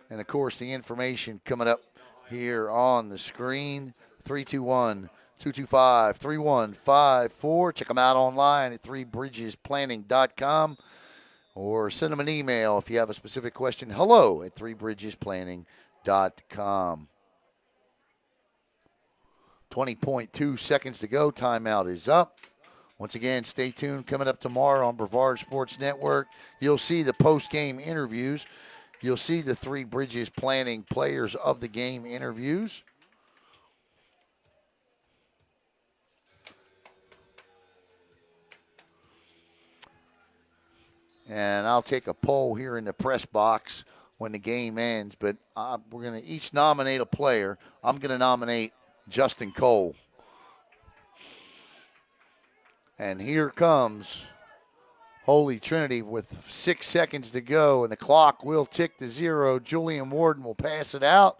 And, of course, the information coming up here on the screen, 321-225-3154. Check them out online at 3bridgesplanning.com, or send them an email if you have a specific question, hello@3bridgesplanning.com. 20.2 seconds to go. Timeout is up. Once again, stay tuned. Coming up tomorrow on Brevard Sports Network, you'll see the post-game interviews. You'll see the 3 Bridges Planning players of the game interviews. And I'll take a poll here in the press box when the game ends, but we're going to each nominate a player. I'm going to nominate Justin Cole. And here comes Holy Trinity with 6 seconds to go, and the clock will tick to 0. Julian Warden will pass it out,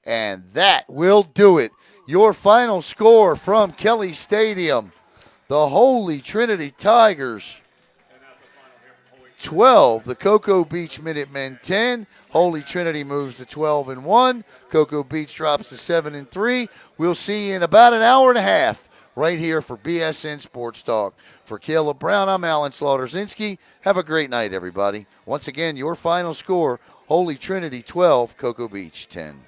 and that will do it. Your final score from Kelly Stadium: the Holy Trinity Tigers 12, the Cocoa Beach Minutemen 10. Holy Trinity moves to 12-1. Cocoa Beach drops to 7-3. We'll see you in about an hour and a half right here for BSN Sports Talk. For Caleb Brown, I'm Alan Slaughter-Zinski. Have a great night, everybody. Once again, your final score: Holy Trinity 12, Cocoa Beach 10.